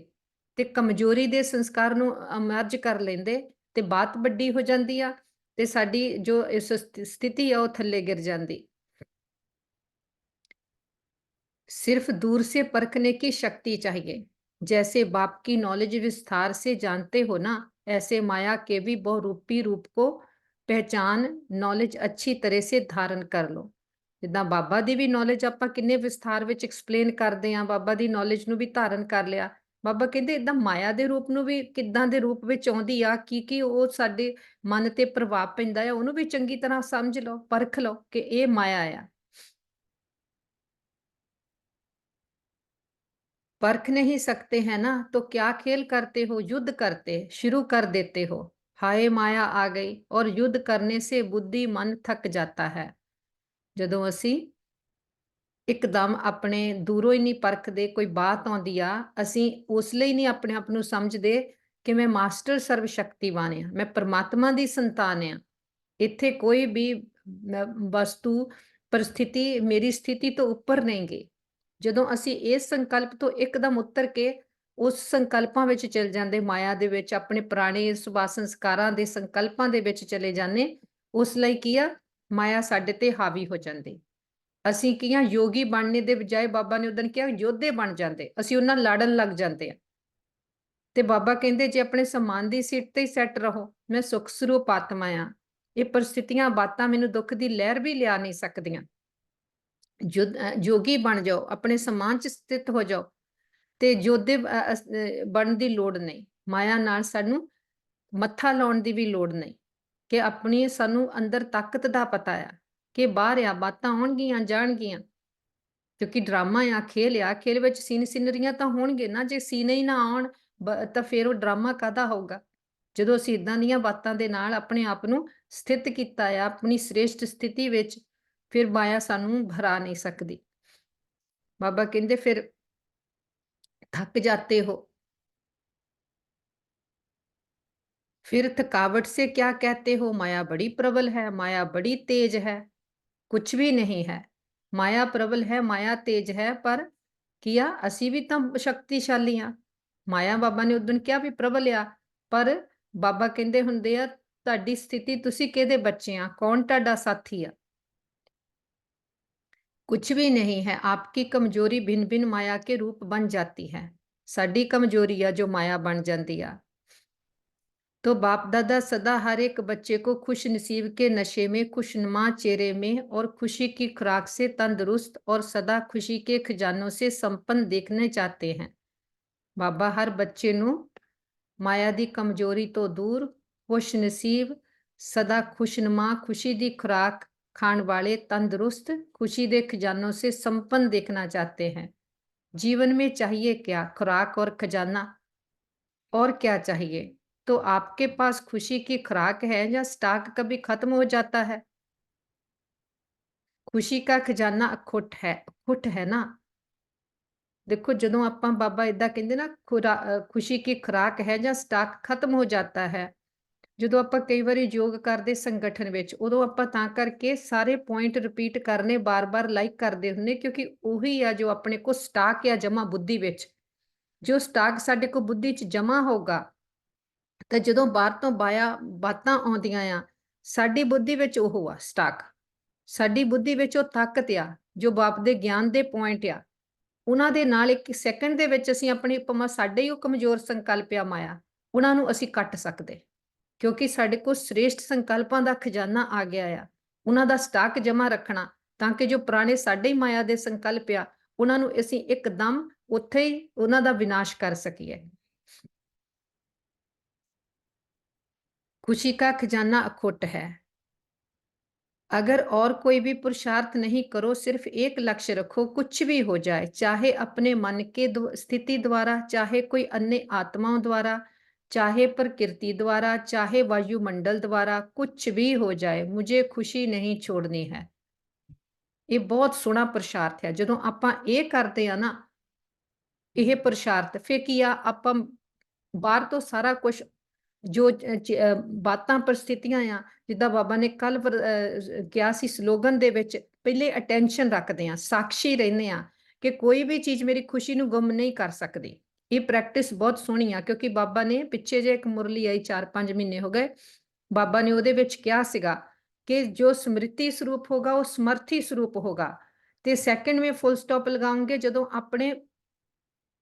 ते कमजोरी दे संस्कार नूं अमर्ज कर लैंदे ते बात वड्डी हो जांदी आ ते साडी जो इस स्थिति आ वो थल्ले गिर जांदी। सिर्फ दूर से परखने की शक्ति चाहिए। जैसे बाप की नॉलेज विस्तार से जानते हो ना, ऐसे माया के भी बहुरूपी रूप को पहचान नॉलेज अच्छी तरह से धारण कर लो। जिदा बाबा की भी नॉलेज आप किन्ने विस्तार विच एक्सप्लेन करते हैं, बाबा की नॉलेज नूं भी धारण कर लिया। बाबा कहते इदा माया के रूप नूं भी किदां दे रूप विच आउंदी आ, की वो साडे मन ते प्रभाव पैंदा है, उहनूं भी चंगी तरह समझ लो, परख लो कि ये माया आ। परख नहीं सकते हैं ना तो क्या खेल करते हो, युद्ध करते शुरू कर देते हो। हाय माया आ गई और युद्ध करने से बुद्धि मन थक जाता है। जदों असी एकदम अपने दूरों ही नहीं परखते, कोई बात आउंदी आ, असी उसलिए नहीं अपने आप नूं समझदे कि मैं मास्टर सर्वशक्तिवान आ, मैं परमात्मा दी संतान आ। इत्थे कोई भी वस्तु परिस्थिति मेरी स्थिति तो ऊपर नहीं गई। ਜਦੋਂ ਅਸੀਂ ਇਸ ਸੰਕਲਪ ਤੋਂ ਇੱਕਦਮ ਉਤਰ ਕੇ ਉਸ ਸੰਕਲਪਾਂ ਵਿੱਚ ਚਲ ਜਾਂਦੇ, ਮਾਇਆ ਦੇ ਵਿੱਚ, ਆਪਣੇ ਪੁਰਾਣੇ ਸੁਭਾਅ ਸੰਸਕਾਰਾਂ ਦੇ ਸੰਕਲਪਾਂ ਦੇ ਵਿੱਚ ਚਲੇ ਜਾਂਦੇ, ਉਸ ਲਈ ਕੀ ਆ, ਮਾਇਆ ਸਾਡੇ ਤੇ ਹਾਵੀ ਹੋ ਜਾਂਦੀ। ਅਸੀਂ ਕੀ ਆ, ਯੋਗੀ ਬਣਨੇ ਦੇ ਬਜਾਏ ਬਾਬਾ ਨੇ ਉਦੋਂ ਕਿਹਾ ਯੋਧੇ ਬਣ ਜਾਂਦੇ, ਅਸੀਂ ਉਹਨਾਂ ਲੜਨ ਲੱਗ ਜਾਂਦੇ ਆ। ਤੇ ਬਾਬਾ ਕਹਿੰਦੇ ਜੇ ਆਪਣੇ ਸਮਾਨ ਦੀ ਸੀਟ ਤੇ ਹੀ ਸੈੱਟ ਰਹੋ, ਮੈਂ ਸੁਖ ਸਰੂਪ ਆਤਮਾ ਆ, ਇਹ ਪਰਿਸਥਿਤੀਆਂ ਬਾਤਾਂ ਮੈਨੂੰ ਦੁੱਖ ਦੀ ਲਹਿਰ ਵੀ ਲਿਆ ਨਹੀਂ ਸਕਦੀਆਂ। ਜੋਗੀ ਬਣ ਜਾਓ, ਆਪਣੇ ਸਮਾਨ 'ਚ ਸਥਿਤ ਹੋ ਜਾਓ, ਤੇ ਯੋਧੇ ਬਣਨ ਦੀ ਲੋੜ ਨਹੀਂ। ਮਾਇਆ ਨਾਲ ਸਾਨੂੰ ਮੱਥਾ ਲਾਉਣ ਦੀ ਵੀ ਲੋੜ ਨਹੀਂ, ਕਿ ਆਪਣੀ ਸਾਨੂੰ ਅੰਦਰ ਤਾਕਤ ਦਾ ਪਤਾ ਆ ਕਿ ਬਾਹਰ ਆ ਬਾਤਾਂ ਆਉਣਗੀਆਂ ਜਾਣਗੀਆਂ, ਕਿਉਂਕਿ ਡਰਾਮਾ ਆ, ਖੇਲ ਆ, ਖੇਲ ਵਿੱਚ ਸੀਨ ਸਿਨਰੀਆਂ ਤਾਂ ਹੋਣਗੇ ਨਾ। ਜੇ ਸੀਨ ਹੀ ਨਾ ਆਉਣ ਤਾਂ ਫਿਰ ਉਹ ਡਰਾਮਾ ਕਾਹਦਾ ਹੋਊਗਾ। ਜਦੋਂ ਅਸੀਂ ਇਦਾਂ ਦੀਆਂ ਬਾਤਾਂ ਦੇ ਨਾਲ ਆਪਣੇ ਆਪ ਨੂੰ ਸਥਿਤ ਕੀਤਾ ਆ ਆਪਣੀ ਸ੍ਰੇਸ਼ਟ ਸਥਿਤੀ ਵਿੱਚ, ਫਿਰ ਮਾਇਆ ਸਾਨੂੰ ਹਰਾ ਨਹੀਂ ਸਕਦੀ। ਬਾਬਾ ਕਹਿੰਦੇ ਫਿਰ थक जाते हो, फिर थकावट से क्या कहते हो, माया बड़ी प्रबल है, माया बड़ी तेज है। कुछ भी नहीं है, माया प्रबल है, माया तेज है, पर किया असी भी तो शक्तिशाली हाँ। माया बाबा ने उदन क्या भी प्रबल आ, पर बाबा कहते हुंदे आ तुहाडी स्थिति तुसी किहदे बच्चे आ, कौन तुहाडा साथी आ। कुछ भी नहीं है, आपकी कमजोरी भिन्न भिन्न माया के रूप बन जाती है। साडी कमजोरी आ जो माया बन जाती आ। तो बाप दादा सदा हर एक बच्चे को खुश नसीब के नशे में, खुशनुमा चेहरे में और खुशी की खुराक से तंदुरुस्त और सदा खुशी के खजानों से संपन्न देखने चाहते हैं। बाबा हर बच्चे नू माया दी कमजोरी तो दूर, खुश नसीब, सदा खुशनुमा, खुशी दी खुराक खान वाले, तंदुरुस्त, खुशी दे खजानों से संपन्न देखना चाहते हैं। जीवन में चाहिए क्या, खुराक और खजाना, और क्या चाहिए। तो आपके पास खुशी की खुराक है या स्टॉक कभी खत्म हो जाता है। खुशी का खजाना अखुट है ना। देखो ਜਦੋਂ ਆਪਾਂ ਬਾਬਾ ਇਦਾਂ ਕਹਿੰਦੇ ਨਾ ਖੁਸ਼ੀ ਕੀ ਖੁਰਾਕ ਹੈ ਜਾਂ ਸਟਾਕ ਖਤਮ ਹੋ ਜਾਂਦਾ ਹੈ, ਜਦੋਂ ਆਪਾਂ ਕਈ ਵਾਰੀ ਯੋਗ ਕਰਦੇ ਸੰਗਠਨ ਵਿੱਚ, ਉਦੋਂ ਆਪਾਂ ਤਾਂ ਕਰਕੇ ਸਾਰੇ ਪੁਆਇੰਟ ਰਿਪੀਟ ਕਰਨੇ, ਬਾਰ-ਬਾਰ ਲਾਈਕ ਕਰਦੇ ਹੁੰਦੇ, ਕਿਉਂਕਿ ਉਹੀ ਆ ਜੋ ਆਪਣੇ ਕੋਲ ਸਟਾਕ ਆ ਜਮਾ ਬੁੱਧੀ ਵਿੱਚ। ਜੋ ਸਟਾਕ ਸਾਡੇ ਕੋਲ ਬੁੱਧੀ 'ਚ ਜਮਾ ਹੋਊਗਾ, ਤਾਂ ਜਦੋਂ ਬਾਹਰ ਤੋਂ ਬਾਤਾਂ ਆਉਂਦੀਆਂ ਆ, ਸਾਡੀ ਬੁੱਧੀ ਵਿੱਚ ਉਹ ਆ ਸਟਾਕ, ਸਾਡੀ ਬੁੱਧੀ ਵਿੱਚ ਉਹ ਤਾਕਤ ਆ ਜੋ ਬਾਪ ਦੇ ਗਿਆਨ ਦੇ ਪੁਆਇੰਟ ਆ, ਉਹਨਾਂ ਦੇ ਨਾਲ ਇੱਕ ਸੈਕਿੰਡ ਦੇ ਵਿੱਚ ਅਸੀਂ ਆਪਣੀ ਭਾਵੇਂ ਸਾਡੇ ਹੀ ਉਹ ਕਮਜ਼ੋਰ ਸੰਕਲਪ ਆ ਮਾਇਆ, ਉਹਨਾਂ ਨੂੰ ਅਸੀਂ ਕੱਟ ਸਕਦੇ, ਕਿਉਂਕਿ ਸਾਡੇ ਕੋਲ ਸ੍ਰੇਸ਼ਟ ਸੰਕਲਪਾਂ ਦਾ ਖਜ਼ਾਨਾ ਆ ਗਿਆ ਆ। ਉਹਨਾਂ ਦਾ ਸਟਾਕ ਜਮਾ ਰੱਖਣਾ, ਤਾਂ ਕਿ ਜੋ ਪੁਰਾਣੇ ਸਾਡੇ ਹੀ ਮਾਇਆ ਦੇ ਸੰਕਲਪ ਆ, ਉਹਨਾਂ ਨੂੰ ਅਸੀਂ ਇੱਕਦਮ ਉੱਥੇ ਹੀ ਉਹਨਾਂ ਦਾ ਵਿਨਾਸ਼ ਕਰ ਸਕੀਏ। खुशी का खजाना अखुट है। अगर और कोई भी पुरुषार्थ नहीं करो, सिर्फ एक लक्ष्य रखो, कुछ भी हो जाए, चाहे अपने मन के स्थिति द्वारा, चाहे कोई अन्य आत्माओं द्वारा, चाहे प्रकृति द्वारा, चाहे वायुमंडल द्वारा, कुछ भी हो जाए, मुझे खुशी नहीं छोड़नी है। ये बहुत सोहना पुरुषार्थ है। ਜਦੋਂ ਆਪਾਂ ਇਹ ਕਰਦੇ ਆ ਨਾ, ਇਹ ਪੁरुषार्थ, ਫਿਰ ਕੀ ਆ, ਆਪਾਂ ਬਾਹਰ ਤੋਂ ਸਾਰਾ ਕੁਝ ਜੋ ਬਾਤਾਂ ਪਰਿਸਥਿਤੀਆਂ ਆ, ਜਿੱਦਾਂ ਬਾਬਾ ਨੇ ਕੱਲ ਕਿਹਾ ਸੀ ਸਲੋਗਨ ਦੇ ਵਿੱਚ, ਪਹਿਲੇ ਅਟੈਂਸ਼ਨ ਰੱਖਦੇ ਆ, ਸਾਖੀ ਰਹਿੰਦੇ ਆ ਕਿ ਕੋਈ ਵੀ ਚੀਜ਼ ਮੇਰੀ ਖੁਸ਼ੀ ਨੂੰ ਗੁੰਮ ਨਹੀਂ ਕਰ ਸਕਦੀ। ਇਹ ਪ੍ਰੈਕਟਿਸ ਬਹੁਤ ਸੋਹਣੀ ਆ, ਕਿਉਂਕਿ ਬਾਬਾ ਨੇ ਪਿੱਛੇ ਜੇ ਇੱਕ ਮੁਰਲੀ ਆਈ 4-5 ਮਹੀਨੇ ਹੋ ਗਏ, ਬਾਬਾ ਨੇ ਉਹਦੇ ਵਿੱਚ ਕਿਹਾ ਸੀਗਾ ਕਿ ਜੋ ਸਮ੍ਰਿਤੀ ਸਰੂਪ ਹੋਗਾ ਉਹ ਸਮਰਥੀ ਸਰੂਪ ਹੋਗਾ। ਤੇ ਸੈਕਿੰਡ में ਫੁੱਲ ਸਟਾਪ ਲਗਾਉਂਗੇ ਜਦੋਂ ਆਪਣੇ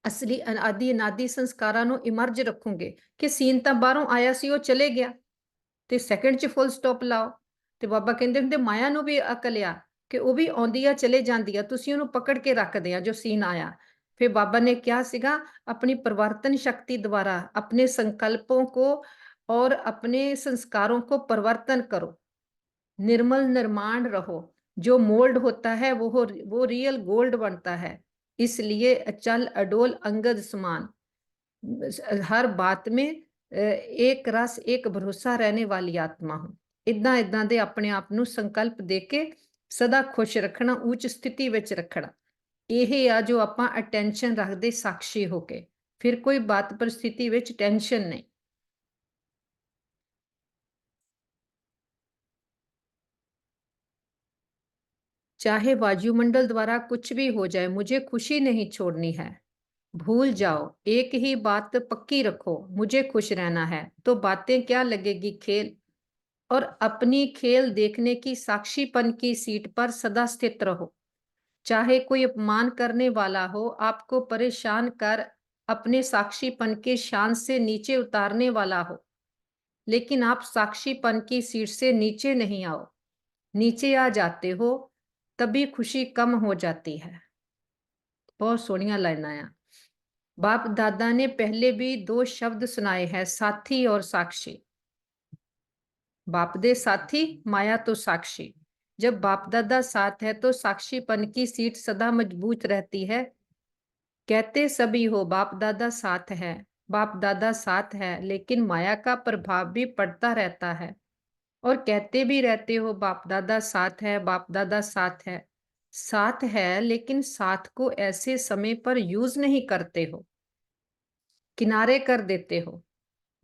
ਅਸਲੀ ਆਦੀ ਅਨਾਦੀ ਸੰਸਕਾਰਾਂ ਨੂੰ ਇਮਰਜ ਰੱਖੋਗੇ ਕਿ ਸੀਨ ਤਾਂ ਬਾਹਰੋਂ ਆਇਆ ਸੀ, ਉਹ ਚਲੇ ਗਿਆ, ਤੇ ਸੈਕਿੰਡ 'ਚ ਫੁੱਲ ਸਟਾਪ ਲਾਓ। ਤੇ ਬਾਬਾ ਕਹਿੰਦੇ ਹੁੰਦੇ ਮਾਇਆ ਨੂੰ ਵੀ ਅਕਲ ਆ ਕਿ ਉਹ ਵੀ ਆਉਂਦੀ ਆ ਚਲੇ ਜਾਂਦੀ ਆ, ਤੁਸੀਂ ਉਹਨੂੰ ਪਕੜ ਕੇ ਰੱਖਦੇ ਆ ਜੋ ਸੀਨ ਆਇਆ। ਫਿਰ ਬਾਬਾ ਨੇ ਕਿਹਾ ਸੀਗਾ अपनी परिवर्तन शक्ति द्वारा अपने संकल्पों को और अपने संस्कारों को परिवर्तन करो, निर्मल निर्माण रहो, जो मोल्ड होता है वो रियल गोल्ड बनता है। इसलिए अचल अडोल अंगद समान, हर बात में एक रस एक भरोसा रहने वाली आत्मा हूं। इदां इदां दे अपने आप ਨੂੰ ਸੰਕਲਪ ਦੇ ਕੇ ਸਦਾ ਖੁਸ਼ ਰੱਖਣਾ, ਉੱਚ ਸਥਿਤੀ ਵਿੱਚ ਰੱਖਣਾ, ਇਹ ਆ ਜੋ ਆਪਾਂ ਅਟੈਂਸ਼ਨ ਰੱਖਦੇ ਸਾਖੀ ਹੋ ਕੇ, ਫਿਰ ਕੋਈ ਬਾਤ ਪਰਿਸਥਿਤੀ ਵਿੱਚ ਟੈਨਸ਼ਨ ਨਹੀਂ। चाहे वायुमंडल द्वारा कुछ भी हो जाए, मुझे खुशी नहीं छोड़नी है। भूल जाओ, एक ही बात पक्की रखो, मुझे खुश रहना है। तो बातें क्या लगेगी खेल, और अपनी खेल देखने की साक्षीपन की सीट पर सदा स्थित रहो। चाहे कोई अपमान करने वाला हो, आपको परेशान कर अपने साक्षीपन के शान से नीचे उतारने वाला हो, लेकिन आप साक्षीपन की सीट से नीचे नहीं आओ। नीचे आ जाते हो तभी खुशी कम हो जाती है। बहुत सोहनिया लाइनां आ। बाप दादा ने पहले भी दो शब्द सुनाए हैं, साथी और साक्षी। बाप दे साथी, माया तो साक्षी। जब बाप दादा साथ है तो साक्षीपन की सीट सदा मजबूत रहती है। कहते सभी हो बाप दादा साथ है, बाप दादा साथ है, लेकिन माया का प्रभाव भी पड़ता रहता है। और कहते भी रहते हो बाप दादा साथ है, बाप दादा साथ है। साथ है, लेकिन साथ को ऐसे समय पर यूज नहीं करते हो, किनारे कर देते हो।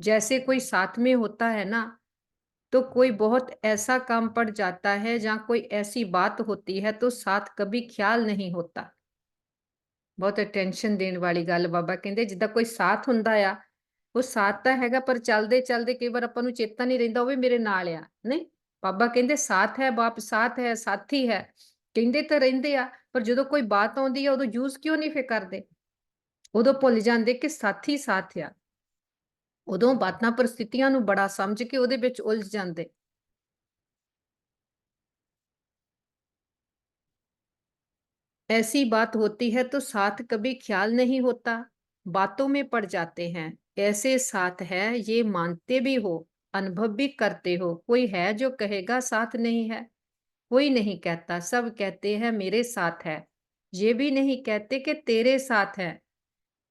जैसे कोई साथ में होता है ना, तो कोई बहुत ऐसा काम पड़ जाता है जहां कोई ऐसी बात होती है तो साथ कभी ख्याल नहीं होता। बहुत टेंशन देने वाली गल। बाबा कहते जिदा कोई साथ हुंदा आ, वो साथ तो हैगा, पर चलते चलते कई बार आपां नूं चेता नहीं रहिंदा, वो भी मेरे नाल आ। नहीं, बाबा कहते साथ है, बाप साथ है, साथी है, कहते तो रहिंदे आ, पर जदों कोई बात आउंदी आ उदों यूज क्यों नहीं फिर करदे, उदों भुल जांदे कि साथी साथ आ। उदों बातां परिस्थितियां नूं बड़ा समझ के उहदे विच उलझ जांदे। ऐसी बात होती है तो साथ कभी ख्याल नहीं होता, बातों में पड़ जाते हैं। ऐसे साथ है ये मानते भी हो, अनुभव भी करते हो। कोई है जो कहेगा साथ नहीं है? कोई नहीं कहता, सब कहते हैं मेरे साथ है। ये भी नहीं कहते कि तेरे साथ है।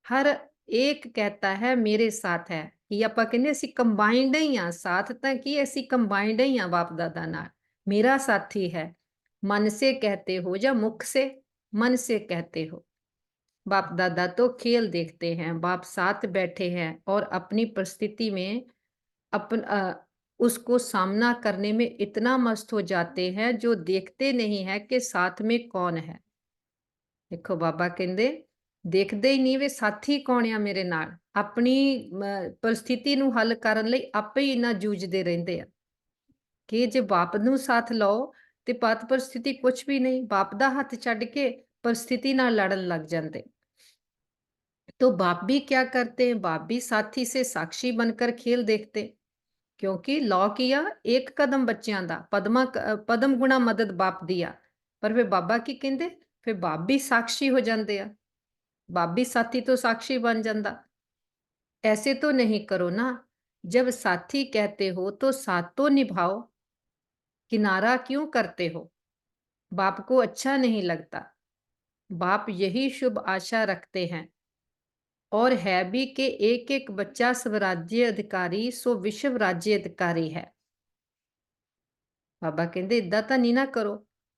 हर एक कहता है मेरे साथ है। ये ਆਪਾਂ ਕਹਿੰਦੇ ਅਸੀਂ ਕੰਬਾਈਨਡ ਹੀ ਆ, ਸਾਥ ਤਾਂ ਕੀ ਅਸੀਂ ਕੰਬਾਈਨਡ ਹੀ ਆ ਬਾਪ ਦਾਦਾ ਨਾਲ। मेरा साथी है। मन से कहते हो या मुख से? मन से कहते हो। बाप दादा तो खेल देखते हैं, बाप साथ बैठे हैं और अपनी परिस्थिति में अपन उसको सामना करने में इतना मस्त हो जाते हैं जो देखते नहीं है कि साथ में कौन है। देखो बाबा कहते देखते ही नहीं वे साथी कौन आ मेरे नाल, अपनी परिस्थिति ਨੂੰ हल ਕਰਨ ਲਈ ਆਪੇ ਹੀ ਇੰਨਾ ਜੂਝਦੇ ਰਹਿੰਦੇ ਆ ਕਿ ਜੇ ਬਾਪ ਨੂੰ ਸਾਥ ਲਓ ਤੇ ਪਤ परिस्थिति कुछ भी नहीं, बाप ਦਾ ਹੱਥ ਛੱਡ ਕੇ परिस्थिति ਨਾਲ लड़न लग जाते। तो बाप भी क्या करते हैं, बाप भी साथी से साक्षी बनकर खेल देखते, क्योंकि लौ किया एक कदम बच्चों का पदम गुणा मदद बाप दिया। पर फिर बाबा की कहते, फिर बाप भी साक्षी हो जाते हैं, बाप भी साथी तो साक्षी बन जाता। ऐसे तो नहीं करो ना, जब साथी कहते हो तो साथ तो निभाओ, किनारा क्यों करते हो? बाप को अच्छा नहीं लगता। बाप यही शुभ आशा रखते हैं और है भी कि एक एक बच्चा स्वराज्य अधिकारी सो विश्व राज्य अधिकारी है। बाबा कहते इदा तो नहीं ना करो,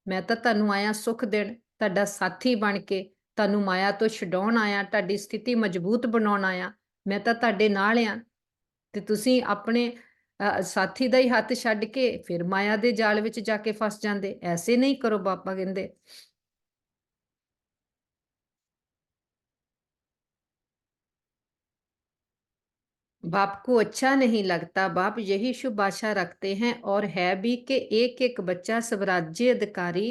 मैं तो तुहानू आया सुख देण, तुहाडा साथी बन के, तुहानू माया तो छुड़ाउण आया, तुहाडी स्थिति मजबूत बनाउण आया, मैं तो तुहाडे नाल आ। ते तुसीं अपने साथी दा ही हत्थ छड्ड के फिर माया दे जाल विच जाके फस जांदे। ऐसे नहीं करो, बाबा कहंदे। बाप को अच्छा नहीं लगता, बाप यही शुभ आशा रखते हैं और है भी कि एक एक बच्चा स्वराज्य अधिकारी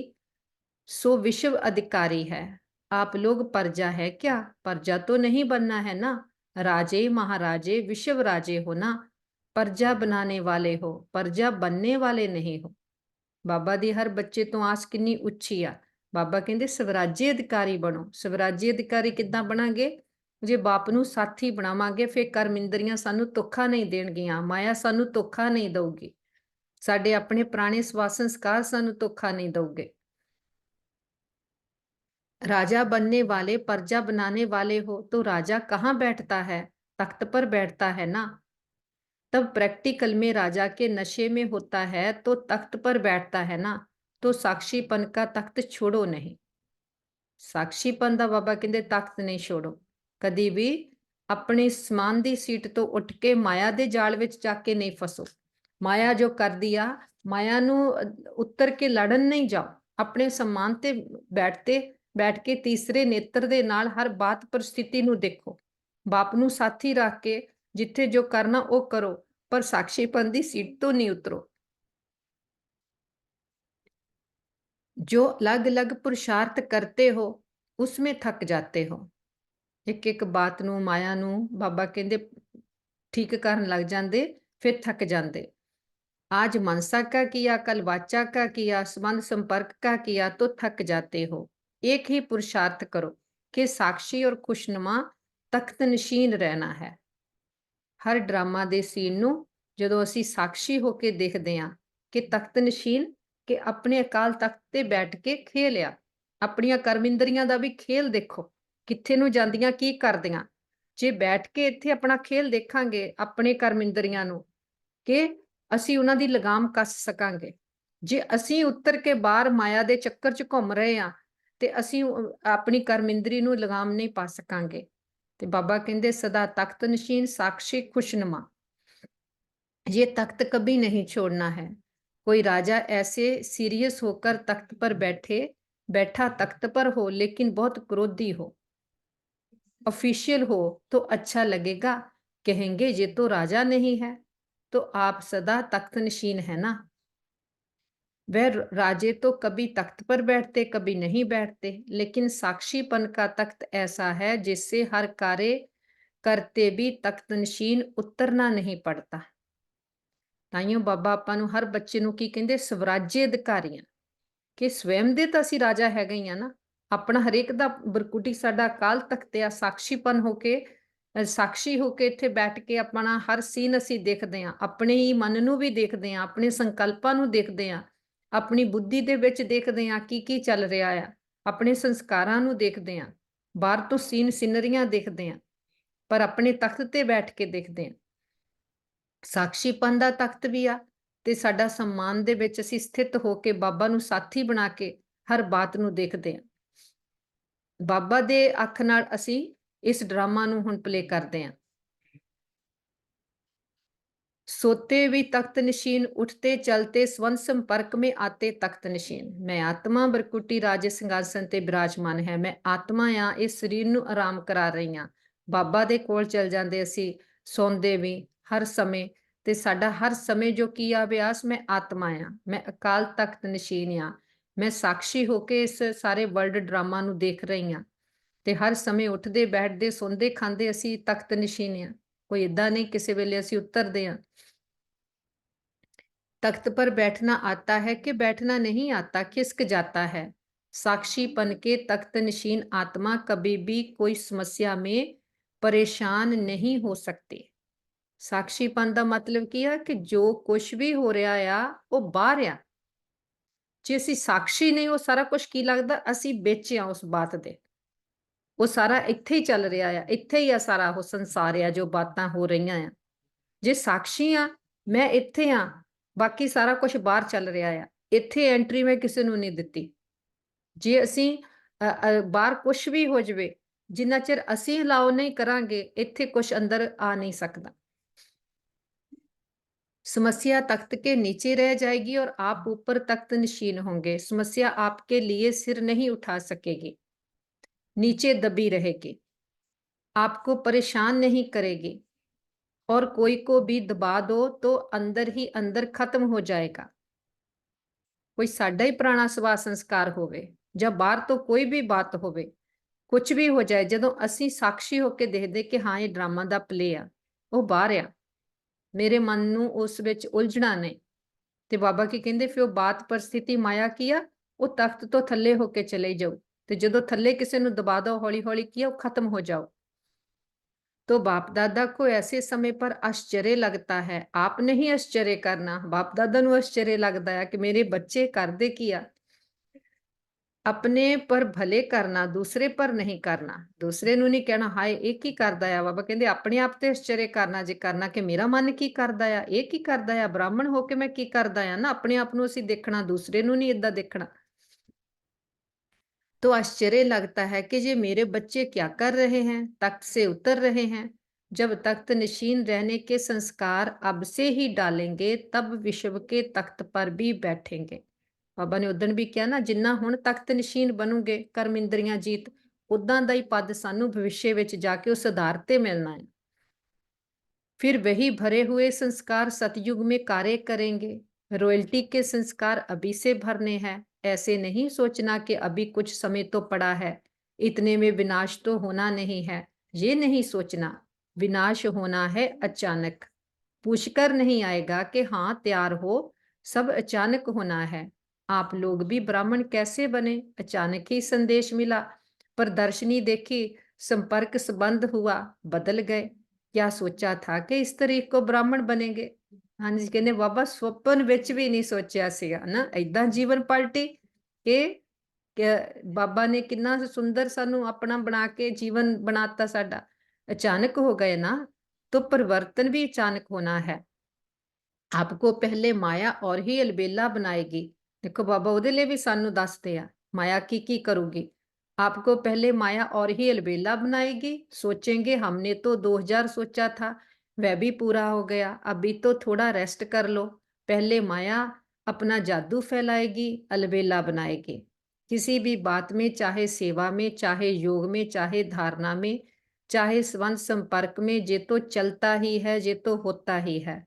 सो विश्व अधिकारी है। आप लोग प्रजा है क्या? प्रजा तो नहीं बनना है ना, राजे महाराजे विश्व राजे हो ना, प्रजा बनाने वाले हो, प्रजा बनने वाले नहीं हो। बाबा दी हर बच्चे तो आस किन्नी उच्ची आ। बाबा कहते स्वराज्य अधिकारी बनो। स्वराज्य अधिकारी किद्दां बनांगे? जे बाप नूं साथी बनावांगे फिर कर्मिंदरियां सानू धोखा नहीं देणगियां, माया सानू धोखा नहीं दऊगी, साडे अपने पुराने सवा संस्कार सानू धोखा नहीं दऊगे। राजा बनने वाले, प्रजा बनाने वाले हो तो राजा कहाँ बैठता है? तख्त पर बैठता है ना। तब प्रैक्टिकल में राजा के नशे में होता है तो तख्त पर बैठता है ना। तो साक्षीपन का तख्त छोड़ो नहीं। साक्षीपन दा बाबा कहते तख्त नहीं छोड़ो कदी भी। अपने समान दी सीट तो उठ के माया दे जाल विच जाके नहीं फसो। माया जो कर दिया, माया नू उत्तर के लड़न नहीं जाओ, ਆਪਣੇ सम्मान ਤੇ ਬੈਠ ਕੇ ਤੀਸਰੇ ਨੇਤਰ ਦੇ ਨਾਲ ਹਰ ਬਾਤ परिस्थिति ਨੂੰ ਦੇਖੋ। ਬਾਪ ਨੂੰ ਸਾਥੀ ਰੱਖ ਕੇ ਜਿੱਥੇ ਜੋ ਕਰਨਾ ਉਹ ਕਰੋ, ਪਰ ਸਾਖੀਪਨ ਦੀ सीट ਤੋਂ नहीं उतरो। जो अलग अलग पुरुषार्थ करते हो उसमें थक जाते हो। एक एक बात ਨੂੰ ਮਾਇਆ ਨੂੰ ਬਾਬਾ ਕਹਿੰਦੇ ठीक ਕਰਨ ਲੱਗ ਜਾਂਦੇ, फिर थक जाते। आज मनसा का किया, कल वाचा का किया, संबंध संपर्क का किया तो थक जाते हो। एक ही पुरुषार्थ करो कि साक्षी और खुशनुमा तख्त नशीन रहना है। हर ड्रामा ਦੇ ਸੀਨ ਨੂੰ ਜਦੋਂ ਅਸੀਂ ਸਾਖੀ ਹੋ ਕੇ ਦੇਖਦੇ ਹਾਂ ਕਿ ਤਖਤ ਨਸ਼ੀਨ ਕਿ ਆਪਣੇ ਅਕਾਲ ਤਖਤ ਤੇ ਬੈਠ ਕੇ ਖੇਲਿਆ, ਆਪਣੀਆਂ ਕਰਮਿੰਦਰੀਆਂ ਦਾ ਵੀ ਖੇਲ ਦੇਖੋ, ਕਿੱਥੇ ਨੂੰ ਜਾਂਦੀਆਂ, ਕੀ ਕਰਦੀਆਂ। ਜੇ ਬੈਠ ਕੇ ਇੱਥੇ ਆਪਣਾ ਖੇਲ ਦੇਖਾਂਗੇ ਆਪਣੇ ਕਰਮਿੰਦਰੀਆਂ ਨੂੰ ਕਿ ਅਸੀਂ ਉਹਨਾਂ ਦੀ ਲਗਾਮ ਕੱਸ ਸਕਾਂਗੇ। ਜੇ ਅਸੀਂ ਉੱਤਰ ਕੇ ਬਾਹਰ ਮਾਇਆ ਦੇ ਚੱਕਰ 'ਚ ਘੁੰਮ ਰਹੇ ਹਾਂ ਤੇ ਅਸੀਂ ਆਪਣੀ ਕਰਮਿੰਦਰੀ ਨੂੰ ਲਗਾਮ ਨਹੀਂ ਪਾ ਸਕਾਂਗੇ। ਤੇ ਬਾਬਾ ਕਹਿੰਦੇ ਸਦਾ ਤਖਤ ਨਸ਼ੀਨ साक्षी खुशनुमा, ये तख्त कभी नहीं छोड़ना है। कोई राजा ऐसे सीरियस होकर तख्त पर बैठा तख्त पर हो लेकिन बहुत क्रोधी हो, ऑफिशियल हो तो अच्छा लगेगा, कहेंगे ये तो राजा नहीं है। तो आप सदा तख्त नशीन है ना। वह राजे तो कभी तख्त पर बैठते कभी नहीं बैठते, लेकिन साक्षीपन का तख्त ऐसा है जिससे हर कार्य करते भी तख्त नशीन उतरना नहीं पड़ता। ਤਾਈਓ ਬਾਬਾ ਆਪਾਂ ਨੂੰ ਹਰ ਬੱਚੇ ਨੂੰ ਕੀ ਕਹਿੰਦੇ, ਸਵਰਾਜੇ ਅਧਿਕਾਰੀਆਂ, ਕਿ ਸਵੈਮ ਦੇ ਤਾਂ ਅਸੀਂ ਰਾਜਾ ਹੈਗੇ ਹੀ ਆ ਨਾ। ਆਪਣਾ ਹਰੇਕ ਦਾ ਬਰਕੁਟੀ ਸਾਡਾ ਅਕਾਲ ਤਖਤ ਆ, ਸਾਖੀਪਨ ਹੋ ਕੇ ਸਾਖੀ ਹੋ ਕੇ ਇੱਥੇ ਬੈਠ ਕੇ ਆਪਣਾ ਹਰ ਸੀਨ ਅਸੀਂ ਦੇਖਦੇ ਹਾਂ, ਆਪਣੇ ਹੀ ਮਨ ਨੂੰ ਵੀ ਦੇਖਦੇ ਹਾਂ, ਆਪਣੇ ਸੰਕਲਪਾਂ ਨੂੰ ਦੇਖਦੇ ਹਾਂ, ਆਪਣੀ ਬੁੱਧੀ ਦੇ ਵਿੱਚ ਦੇਖਦੇ ਹਾਂ ਕੀ ਕੀ ਚੱਲ ਰਿਹਾ ਆ, ਆਪਣੇ ਸੰਸਕਾਰਾਂ ਨੂੰ ਦੇਖਦੇ ਹਾਂ, ਬਾਹਰ ਤੋਂ ਸੀਨ ਸਿਨਰੀਆਂ ਦੇਖਦੇ ਹਾਂ, ਪਰ ਆਪਣੇ ਤਖਤ ਤੇ ਬੈਠ ਕੇ ਦੇਖਦੇ ਹਾਂ। ਸਾਖੀਪਨ ਦਾ ਤਖਤ ਵੀ ਆ ਤੇ ਸਾਡਾ सम्मान ਦੇ ਵਿੱਚ ਅਸੀਂ ਸਥਿਤ ਹੋ ਕੇ ਬਾਬਾ ਨੂੰ ਸਾਥੀ ਬਣਾ ਕੇ ਹਰ ਬਾਤ ਨੂੰ ਦੇਖਦੇ ਹਾਂ। ਬਾਬਾ ਦੇ ਅੱਖ ਨਾਲ ਅਸੀਂ ਇਸ ਡਰਾਮਾ ਨੂੰ ਹੁਣ ਪਲੇ ਕਰਦੇ ਹਾਂ। सोते भी तख्त नशीन, उठते चलते स्वंद संपर्क में आते तख्त नशीन। मैं आत्मा बरकुटी राजे सिंघासन ते विराजमान है, मैं आत्मा आ, इस शरीर ਨੂੰ ਆਰਾਮ ਕਰਾ ਰਹੀ ਹਾਂ। ਬਾਬਾ ਦੇ ਕੋਲ ਚਲ ਜਾਂਦੇ ਅਸੀਂ, ਸੌਂਦੇ ਵੀ ਹਰ ਸਮੇਂ ਤੇ ਸਾਡਾ ਹਰ ਸਮੇਂ ਜੋ ਕੀ ਆ ਅਭਿਆਸ, ਮੈਂ ਆਤਮਾ ਆ, ਮੈਂ ਅਕਾਲ ਤਖਤ ਨਸ਼ੀਨ ਆ, ਮੈਂ ਸਾਖੀ ਹੋ ਕੇ ਇਸ ਸਾਰੇ ਵਰਲਡ ਡਰਾਮਾ ਨੂੰ ਦੇਖ ਰਹੀ ਹਾਂ ਤੇ ਹਰ ਸਮੇਂ ਉੱਠਦੇ ਬੈਠਦੇ ਸੌਂਦੇ ਖਾਂਦੇ ਅਸੀਂ ਤਖਤ ਨਸ਼ੀਨ ਆ। ਕੋਈ ਇਦਾਂ ਨਹੀਂ ਕਿਸੇ ਵੇਲੇ ਅਸੀਂ ਉਤਰਦੇ ਹਾਂ। तख्त पर बैठना आता है कि बैठना नहीं आता, खिसक जाता है। साक्षीपन के तख्त नशीन आत्मा कभी भी कोई समस्या में परेशान नहीं हो सकती। ਸਾਖੀਪਨ ਦਾ ਮਤਲਬ ਕੀ ਆ ਕਿ ਜੋ ਕੁਝ ਵੀ ਹੋ ਰਿਹਾ ਆ ਉਹ ਬਾਹਰ ਆ। ਜੇ ਅਸੀਂ ਸਾਖੀ ਨਹੀਂ, ਉਹ ਸਾਰਾ ਕੁਝ ਕੀ ਲੱਗਦਾ, ਅਸੀਂ ਵਿੱਚ ਆ ਉਸ ਬਾਤ ਦੇ। ਉਹ ਸਾਰਾ ਇੱਥੇ ਹੀ ਚੱਲ ਰਿਹਾ ਆ, ਇੱਥੇ ਹੀ ਆ ਸਾਰਾ ਉਹ ਸੰਸਾਰ ਆ ਜੋ ਬਾਤਾਂ ਹੋ ਰਹੀਆਂ ਆ। ਜੇ ਸਾਖੀ ਆ, ਮੈਂ ਇੱਥੇ ਆ, ਬਾਕੀ ਸਾਰਾ ਕੁਝ ਬਾਹਰ ਚੱਲ ਰਿਹਾ ਆ, ਇੱਥੇ ਐਂਟਰੀ ਮੈਂ ਕਿਸੇ ਨੂੰ ਨਹੀਂ ਦਿੱਤੀ। ਜੇ ਅਸੀਂ ਬਾਹਰ ਕੁਝ ਵੀ ਹੋ ਜਾਵੇ, ਜਿੰਨਾ ਚਿਰ ਅਸੀਂ ਅਲਾਓ ਨਹੀਂ ਕਰਾਂਗੇ, ਇੱਥੇ ਕੁਝ ਅੰਦਰ ਆ ਨਹੀਂ ਸਕਦਾ। समस्या तख्त के नीचे रह जाएगी और आप ऊपर तख्त नशीन होंगे। समस्या आपके लिए सिर नहीं उठा सकेगी, नीचे दबी रहेगी, आपको परेशान नहीं करेगी और कोई को भी दबा दो तो अंदर ही अंदर खत्म हो जाएगा। कोई साडा ही पुराना सुभाव संस्कार होवे ਜਾਂ ਬਾਹਰ ਤੋਂ ਕੋਈ ਵੀ ਬਾਤ ਹੋਵੇ, ਕੁਝ ਵੀ ਹੋ ਜਾਏ, ਜਦੋਂ ਅਸੀਂ ਸਾਖੀ ਹੋ ਕੇ ਦੇਖਦੇ ਕਿ ਹਾਂ ਇਹ ਡਰਾਮਾ ਦਾ ਪਲੇ ਆ, ਉਹ ਬਾਹਰ ਆ, ਮੇਰੇ ਮਨ ਨੂੰ ਉਸ ਵਿੱਚ ਉਲਝਣਾ ਨਹੀਂ। ਤੇ ਬਾਬਾ ਕੀ ਕਹਿੰਦੇ, ਫਿਰ ਉਹ ਬਾਤ ਪਰਿਸਥਿਤੀ ਮਾਇਆ ਕੀ ਆ, ਉਹ ਤਖਤ ਤੋਂ ਥੱਲੇ ਹੋ ਕੇ ਚਲੇ ਜਾਓ ਤੇ ਜਦੋਂ ਥੱਲੇ ਕਿਸੇ ਨੂੰ ਦਬਾ ਦੋ, ਹੌਲੀ ਹੌਲੀ ਕੀ ਆ, ਉਹ ਖਤਮ ਹੋ ਜਾਓ। तो बाप दादा को ऐसे समय पर आश्चर्य लगता है, आप नहीं आश्चर्य करना। बाप दादा ਨੂੰ आश्चर्य लगता है कि मेरे बच्चे करदे की आ, अपने पर भले करना, दूसरे पर नहीं करना। दूसरे ਨੂੰ ਨਹੀਂ ਕਹਿਣਾ ਹਾਏ ਇਹ ਕੀ ਕਰਦਾ ਆ। ਬਾਬਾ ਕਹਿੰਦੇ ਆਪਣੇ ਆਪ ਤੇ ਆਸ਼ਚर्य ਕਰਨਾ ਜੇ ਕਰਨਾ, ਕਿ ਮੇਰਾ ਮਨ ਕੀ ਕਰਦਾ ਆ, ਇਹ ਕੀ ਕਰਦਾ ਆ, ਬ੍ਰਾਹਮਣ ਹੋ ਕੇ ਮੈਂ ਕੀ ਕਰਦਾ ਆ ਨਾ। ਆਪਣੇ ਆਪ ਨੂੰ ਅਸੀਂ ਦੇਖਣਾ, ਦੂਸਰੇ ਨੂੰ ਨਹੀਂ ਇਦਾਂ ਦੇਖਣਾ। तो आश्चर्य लगता है कि ये मेरे बच्चे क्या कर रहे हैं, तख्त से उतर रहे हैं। जब तख्त नशीन रहने के संस्कार अब से ही डालेंगे, तब विश्व के तख्त पर भी बैठेंगे। ਬਾਬਾ ਨੇ ਉਦਣ ਵੀ ਕਿਹਾ ਨਾ, ਜਿੰਨਾ ਹੁਣ ਤਖਤ ਨਸ਼ੀਨ ਬਣੂਗੇ ਕਰਮ ਇੰਦਰੀਆਂ ਜੀਤ, ਉਦਾਂ ਦਾ ਹੀ ਪਦ ਸਾਨੂੰ ਭਵਿष्य ਵਿੱਚ ਜਾ ਕੇ ਉਸ ਆਧਾਰ ਤੇ ਮਿਲਣਾ ਹੈ। फिर वही भरे हुए संस्कार सतयुग में कार्य करेंगे। रॉयल्टी के संस्कार अभी से भरने हैं। ऐसे नहीं सोचना कि अभी कुछ समय तो पड़ा है, इतने में विनाश तो होना नहीं है। ये नहीं सोचना, विनाश होना है अचानक। पूछकर नहीं आएगा कि हाँ तैयार हो, सब अचानक होना है। आप लोग भी ब्राह्मण कैसे बने? अचानक ही संदेश मिला, प्रदर्शनी देखी, संपर्क संबंध हुआ, बदल गए। क्या सोचा था कि इस तारीख को ब्राह्मण बनेंगे? हाँ जी, कहने बाबा स्वप्न विच भी नहीं सोचा सीगा ना इदां जीवन पलटी कि बाबा ने कितना सुंदर सानू अपना बना के जीवन बनाता साडा। अचानक हो गए ना, तो परिवर्तन भी अचानक होना है। आपको पहले माया और ही अलबेला बनाएगी। देखो बाबा उहदे लिए भी सानू दसदे आ माया की करूगी। आपको पहले माया और ही अलबेला बनाएगी। सोचेंगे हमने तो 2000 सोचा था, वह भी पूरा हो गया, अभी तो थोड़ा रेस्ट कर लो। पहले माया अपना जादू फैलाएगी, अलबेला बनाएगी। किसी भी बात में, चाहे सेवा में, चाहे योग में, चाहे धारणा में, चाहे संबंध संपर्क में, जे तो चलता ही है, जे तो होता ही है।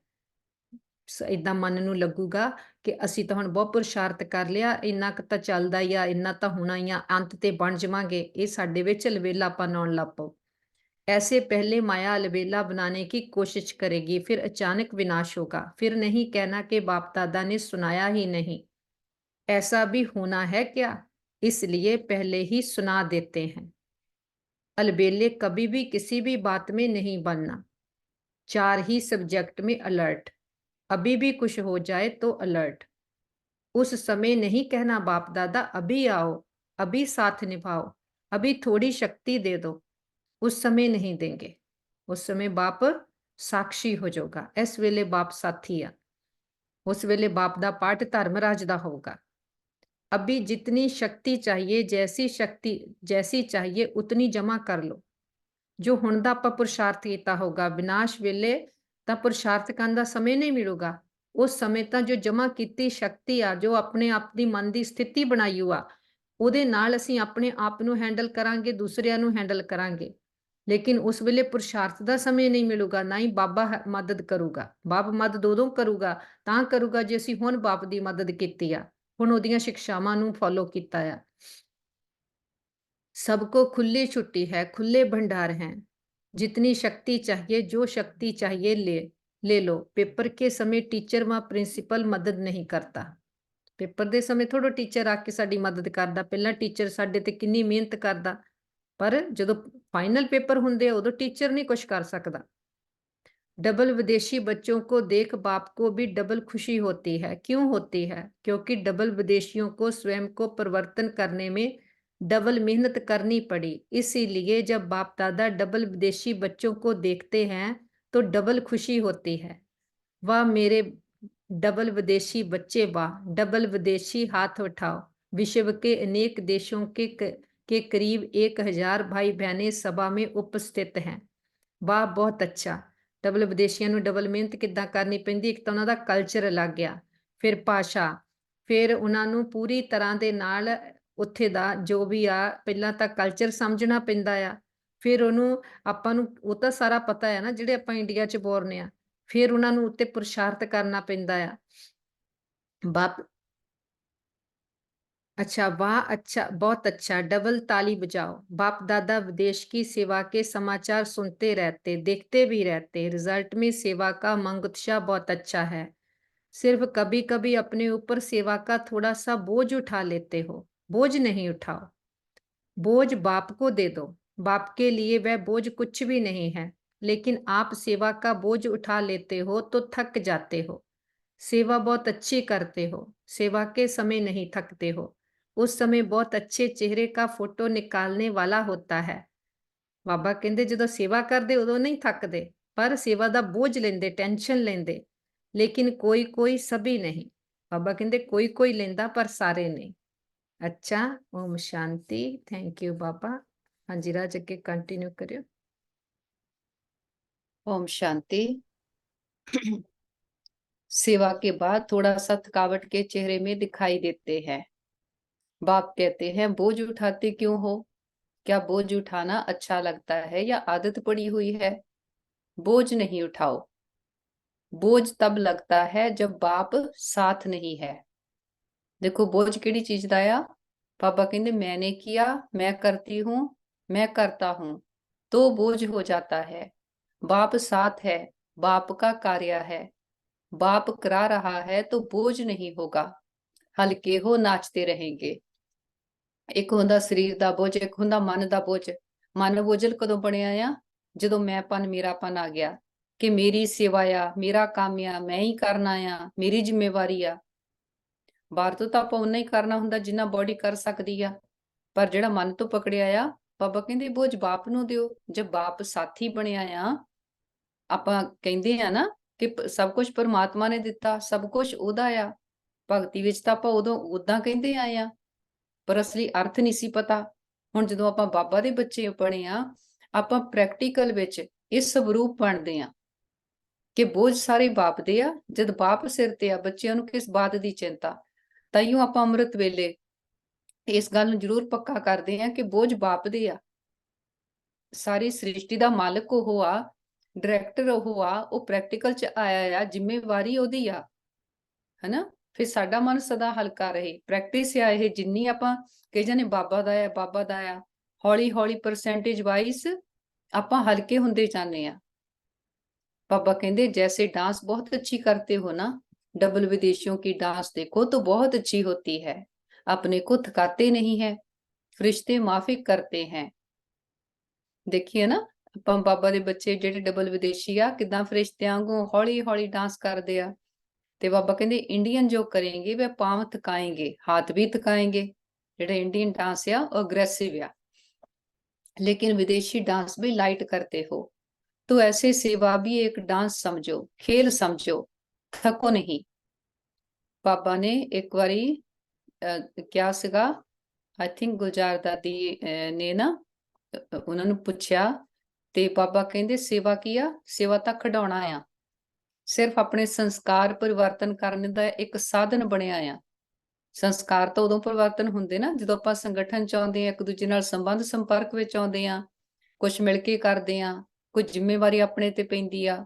इदां मन नूं लगूगा कि असीं तां हुण बहुत पुरुषार्थ कर लिया, इन्ना क तां चलदा ही आ, इन्ना तां होना ही आ, अंत ते बण जावांगे। ये साडे विच अलबेलापन आउण लग पऊ। ऐसे पहले माया अलबेला बनाने की कोशिश करेगी, फिर अचानक विनाश होगा। फिर नहीं कहना कि बाप दादा ने सुनाया ही नहीं। ऐसा भी होना है क्या, इसलिए पहले ही सुना देते हैं। अलबेले कभी भी किसी भी बात में नहीं बनना। 4 ही सब्जेक्ट में अलर्ट। अभी भी कुछ हो जाए तो अलर्ट। उस समय नहीं कहना बाप दादा अभी आओ, अभी साथ निभाओ, अभी थोड़ी शक्ति दे दो। उस समय नहीं देंगे। उस समय बाप साक्षी हो जाऊगा। इस वेले बाप साथी आ। उस वेले बाप दा पाठ धर्मराज दा होगा। अभी जितनी शक्ति चाहिए, जैसी चाहिए उतनी जमा कर लो। जो हुण दा आपां पुरुषार्थ कीता होगा, विनाश वेले तां पुरुषार्थ करन दा समय नहीं मिलूगा। उस समय तां जो जमा कीती शक्ति आ, जो अपने आप दी मन दी स्थिति बनाई आ, ਉਹਦੇ ਨਾਲ ਅਸੀਂ ਆਪਣੇ ਆਪ ਨੂੰ हैंडल करांगे, दूसरिਆਂ ਨੂੰ हैंडल करांगे। लेकिन उस वेले पुरुषार्थ ਦਾ ਸਮੇਂ नहीं मिलूगा, ना ही बाबा मदद करूगा। बाप मदद उदों करूगा ਤਾਂ करूगा ਜੇ ਅਸੀਂ ਹੁਣ ਬਾਪ ਦੀ ਮਦਦ ਕੀਤੀ ਆ, ਹੁਣ ਉਹਦੀਆਂ ਸਿੱਖਿਆਵਾਂ ਨੂੰ ਫੋਲੋ ਕੀਤਾ ਆ। सबको खुली छुट्टी है, खुले भंडार हैं। जितनी शक्ति चाहिए, जो शक्ति चाहिए ले लो। पेपर के समय टीचर व प्रिंसिपल मदद नहीं करता। पेपर ਦੇ ਸਮੇਂ ਥੋੜੋ ਟੀਚਰ ਆ ਕੇ ਸਾਡੀ ਮਦਦ ਕਰਦਾ। ਪਹਿਲਾਂ ਟੀਚਰ ਸਾਡੇ ਤੇ ਕਿੰਨੀ ਮਿਹਨਤ ਕਰਦਾ, ਪਰ ਜਦੋਂ ਫਾਈਨਲ पेपर ਹੁੰਦੇ ਆ ਉਦੋਂ ਟੀਚਰ ਨਹੀਂ ਕੁਝ ਕਰ ਸਕਦਾ। डबल विदेशी बच्चों को देख बाप को भी डबल खुशी होती है। क्यों होती है? क्योंकि डबल विदेशियों को स्वयं को परिवर्तन करने में डबल मेहनत करनी पड़ी। इसीलिए जब बाप दादा डबल विदेशी बच्चों को देखते हैं तो डबल खुशी होती है। वाह मेरे डबल विदेशी बच्चे, वाह डबल विदेशी हाथ उठाओ। विश्व के अनेक देशों के करीब 1000 भाई बहनें सभा में उपस्थित हैं। वाह बहुत अच्छा। ਡਬਲ ਵਿਦੇਸ਼ੀਆਂ ਨੂੰ ਡਬਲ ਮਿਹਨਤ ਕਿੱਦਾਂ ਕਰਨੀ ਪੈਂਦੀ, ਇੱਕ ਤਾਂ ਉਹਨਾਂ ਦਾ ਕਲਚਰ ਅਲੱਗ ਆ, ਫਿਰ ਭਾਸ਼ਾ, ਫਿਰ ਉਹਨਾਂ ਨੂੰ ਪੂਰੀ ਤਰ੍ਹਾਂ ਦੇ ਨਾਲ ਉੱਥੇ ਦਾ ਜੋ ਵੀ ਆ ਪਹਿਲਾਂ ਤਾਂ ਕਲਚਰ ਸਮਝਣਾ ਪੈਂਦਾ ਆ, ਫਿਰ ਉਹਨੂੰ ਆਪਾਂ ਨੂੰ ਉਹ ਤਾਂ ਸਾਰਾ ਪਤਾ ਹੈ ਨਾ ਜਿਹੜੇ ਆਪਾਂ ਇੰਡੀਆ 'ਚ ਬੋਰਨ ਆ, ਫਿਰ ਉਹਨਾਂ ਨੂੰ ਉੱਤੇ ਪੁਰਸ਼ਾਰਥ ਕਰਨਾ ਪੈਂਦਾ ਆ। ਬਾਪ अच्छा, वाह अच्छा, बहुत अच्छा, डबल ताली बजाओ। बाप दादा विदेश की सेवा के समाचार सुनते रहते, देखते भी रहते। रिजल्ट में सेवा का मंग उत्साह बहुत अच्छा है। सिर्फ कभी कभी अपने ऊपर सेवा का थोड़ा सा बोझ उठा लेते हो। बोझ नहीं उठाओ, बोझ बाप को दे दो। बाप के लिए वह बोझ कुछ भी नहीं है। लेकिन आप सेवा का बोझ उठा लेते हो तो थक जाते हो। सेवा बहुत अच्छी करते हो, सेवा के समय नहीं थकते हो। उस समय बहुत अच्छे चेहरे का फोटो निकालने वाला होता है। बाबा कहते जो सेवा करते उदों नहीं थकते, पर सेवा का बोझ लेंदे, टेंशन लेंदे। लेकिन कोई कोई, सभी नहीं। बाबा कहते कोई कोई लेंदा पर सारे नहीं। अच्छा, ओम शांति। थैंक यू बाबा। हाँ जी राज, अगे कंटिन्यू करियो। ओम शांति। सेवा के बाद थोड़ा सा थकावट के चेहरे में दिखाई देते हैं। बाप कहते हैं, बोझ उठाते क्यों हो? क्या बोझ उठाना अच्छा लगता है या आदत पड़ी हुई है? बोझ नहीं उठाओ। बोझ तब लगता है जब बाप साथ नहीं है। देखो बोझ केड़ी चीज दा आ? पापा कहते मैंने किया, मैं करती हूं, मैं करता हूं, तो बोझ हो जाता है। बाप साथ है, बाप का कार्य है, बाप करा रहा है तो बोझ नहीं होगा। हल्के हो नाचते रहेंगे। ਇੱਕ ਹੁੰਦਾ ਸਰੀਰ ਦਾ ਬੋਝ, ਇੱਕ ਹੁੰਦਾ ਮਨ ਦਾ ਬੋਝ। ਮਨ ਬੋਝਲ ਕਦੋਂ ਬਣਿਆ ਆ? ਜਦੋਂ ਮੈਂਪਨ ਮੇਰਾਪਨ ਆ ਗਿਆ ਕਿ ਮੇਰੀ ਸੇਵਾ ਆ, ਮੇਰਾ ਕੰਮ ਆ, ਮੈਂ ਹੀ ਕਰਨਾ ਆ, ਮੇਰੀ ਜ਼ਿੰਮੇਵਾਰੀ ਆ। ਬਾਹਰ ਤੋਂ ਤਾਂ ਆਪਾਂ ਉਨਾ ਹੀ ਕਰਨਾ ਹੁੰਦਾ ਜਿੰਨਾ ਬੋਡੀ ਕਰ ਸਕਦੀ ਆ, ਪਰ ਜਿਹੜਾ ਮਨ ਤੋਂ ਪਕੜਿਆ ਆ, ਬਾਬਾ ਕਹਿੰਦੇ ਬੋਝ ਬਾਪ ਨੂੰ ਦਿਓ। ਜਦ ਬਾਪ ਸਾਥੀ ਬਣਿਆ ਆ, ਆਪਾਂ ਕਹਿੰਦੇ ਆ ਨਾ ਕਿ ਸਭ ਕੁਝ ਪਰਮਾਤਮਾ ਨੇ ਦਿੱਤਾ, ਸਭ ਕੁਝ ਉਹਦਾ ਆ। ਭਗਤੀ ਵਿੱਚ ਤਾਂ ਆਪਾਂ ਉਦੋਂ ਉਦਾਂ ਕਹਿੰਦੇ ਆਏ ਆ, ਪਰ ਅਸਲੀ ਅਰਥ ਨਹੀਂ ਸੀ ਪਤਾ। ਹੁਣ ਜਦੋਂ ਆਪਾਂ ਬਾਬਾ ਦੇ ਬੱਚੇ ਬਣੇ ਆ, ਆਪਾਂ ਪ੍ਰੈਕਟੀਕਲ ਵਿੱਚ ਇਹ ਸਵਰੂਪ ਬਣਦੇ ਆ ਕਿ ਬੋਝ ਸਾਰੇ ਬਾਪ ਦੇ ਆ। ਜਦ ਬਾਪ ਸਿਰ ਤੇ ਆ, ਬੱਚਿਆਂ ਨੂੰ ਕਿਸ ਬਾਤ ਦੀ ਚਿੰਤਾ? ਤਾਈਓ ਆਪਾਂ ਅੰਮ੍ਰਿਤ ਵੇਲੇ ਇਸ ਗੱਲ ਨੂੰ ਜ਼ਰੂਰ ਪੱਕਾ ਕਰਦੇ ਆ ਕਿ ਬੋਝ ਬਾਪ ਦੇ ਆ। ਸਾਰੀ ਸ੍ਰਿਸ਼ਟੀ ਦਾ ਮਾਲਕ ਉਹ ਆ, ਡਾਇਰੈਕਟਰ ਉਹ ਆ, ਉਹ ਪ੍ਰੈਕਟੀਕਲ ਚ ਆਇਆ ਆ, ਜ਼ਿੰਮੇਵਾਰੀ ਉਹਦੀ ਆ, ਹਨਾ। ਫਿਰ ਸਾਡਾ ਮਨ ਸਦਾ ਹਲਕਾ ਰਹੇ। ਪ੍ਰੈਕਟਿਸ ਆ ਇਹ, ਜਿੰਨੀ ਆਪਾਂ ਕਹੀ ਜਾਂਦੇ ਬਾਬਾ ਦਾ ਆ, ਬਾਬਾ ਦਾ ਆ, ਹੌਲੀ ਹੌਲੀ ਪਰਸੈਂਟੇਜ ਵਾਈਜ਼ ਆਪਾਂ ਹਲਕੇ ਹੁੰਦੇ ਜਾਂਦੇ ਆ। बाबा कहते जैसे डांस बहुत अच्छी करते हो ना, डबल विदेशियों की डांस देखो तो बहुत अच्छी होती है, अपने को थकाते नहीं है, फरिश्ते माफिक करते हैं। देखिए ना, ਆਪਾਂ ਬਾਬਾ ਦੇ ਬੱਚੇ ਜਿਹੜੇ ਡਬਲ ਵਿਦੇਸ਼ੀ ਆ, ਕਿਦਾਂ ਫਰਿਸ਼ਤਿਆਂ ਵਾਂਗੂ ਹੌਲੀ ਹੌਲੀ ਡਾਂਸ ਕਰਦੇ ਆ। ਤੇ ਬਾਬਾ ਕਹਿੰਦੇ ਇੰਡੀਅਨ ਜੋ करेंगे वे पांव थकाएंगे, हाथ भी थकाएंगे। ਜਿਹੜਾ इंडियन डांस ਆ ਉਹ अग्रेसिव आ, लेकिन विदेशी डांस भी लाइट करते हो। तो ऐसे सेवा भी एक डांस समझो, खेल समझो, थको नहीं। बाबा ने एक बारी क्या सीगा, आई थिंक गुलजार दादी ने ना ਉਹਨਾਂ ਨੂੰ ਪੁੱਛਿਆ ਤੇ ਬਾਬਾ ਕਹਿੰਦੇ ਸੇਵਾ ਕੀ ਆ? ਸੇਵਾ ਤਾਂ ਖਿਡੌਣਾ ਆ, ਸਿਰਫ ਆਪਣੇ ਸੰਸਕਾਰ ਪਰਿਵਰਤਨ ਕਰਨ ਦਾ ਇੱਕ ਸਾਧਨ ਬਣਿਆ ਆ। ਸੰਸਕਾਰ ਤਾਂ ਉਦੋਂ ਪਰਿਵਰਤਨ ਹੁੰਦੇ ਨਾ ਜਦੋਂ ਆਪਾਂ ਸੰਗਠਨ ਚ ਆਉਂਦੇ ਆ, ਇੱਕ ਦੂਜੇ ਨਾਲ ਸੰਬੰਧ ਸੰਪਰਕ ਵਿੱਚ ਆਉਂਦੇ ਆ, ਕੁਝ ਮਿਲ ਕੇ ਕਰਦੇ ਆ, ਕੋਈ ਜ਼ਿੰਮੇਵਾਰੀ ਆਪਣੇ ਤੇ ਪੈਂਦੀ ਆ।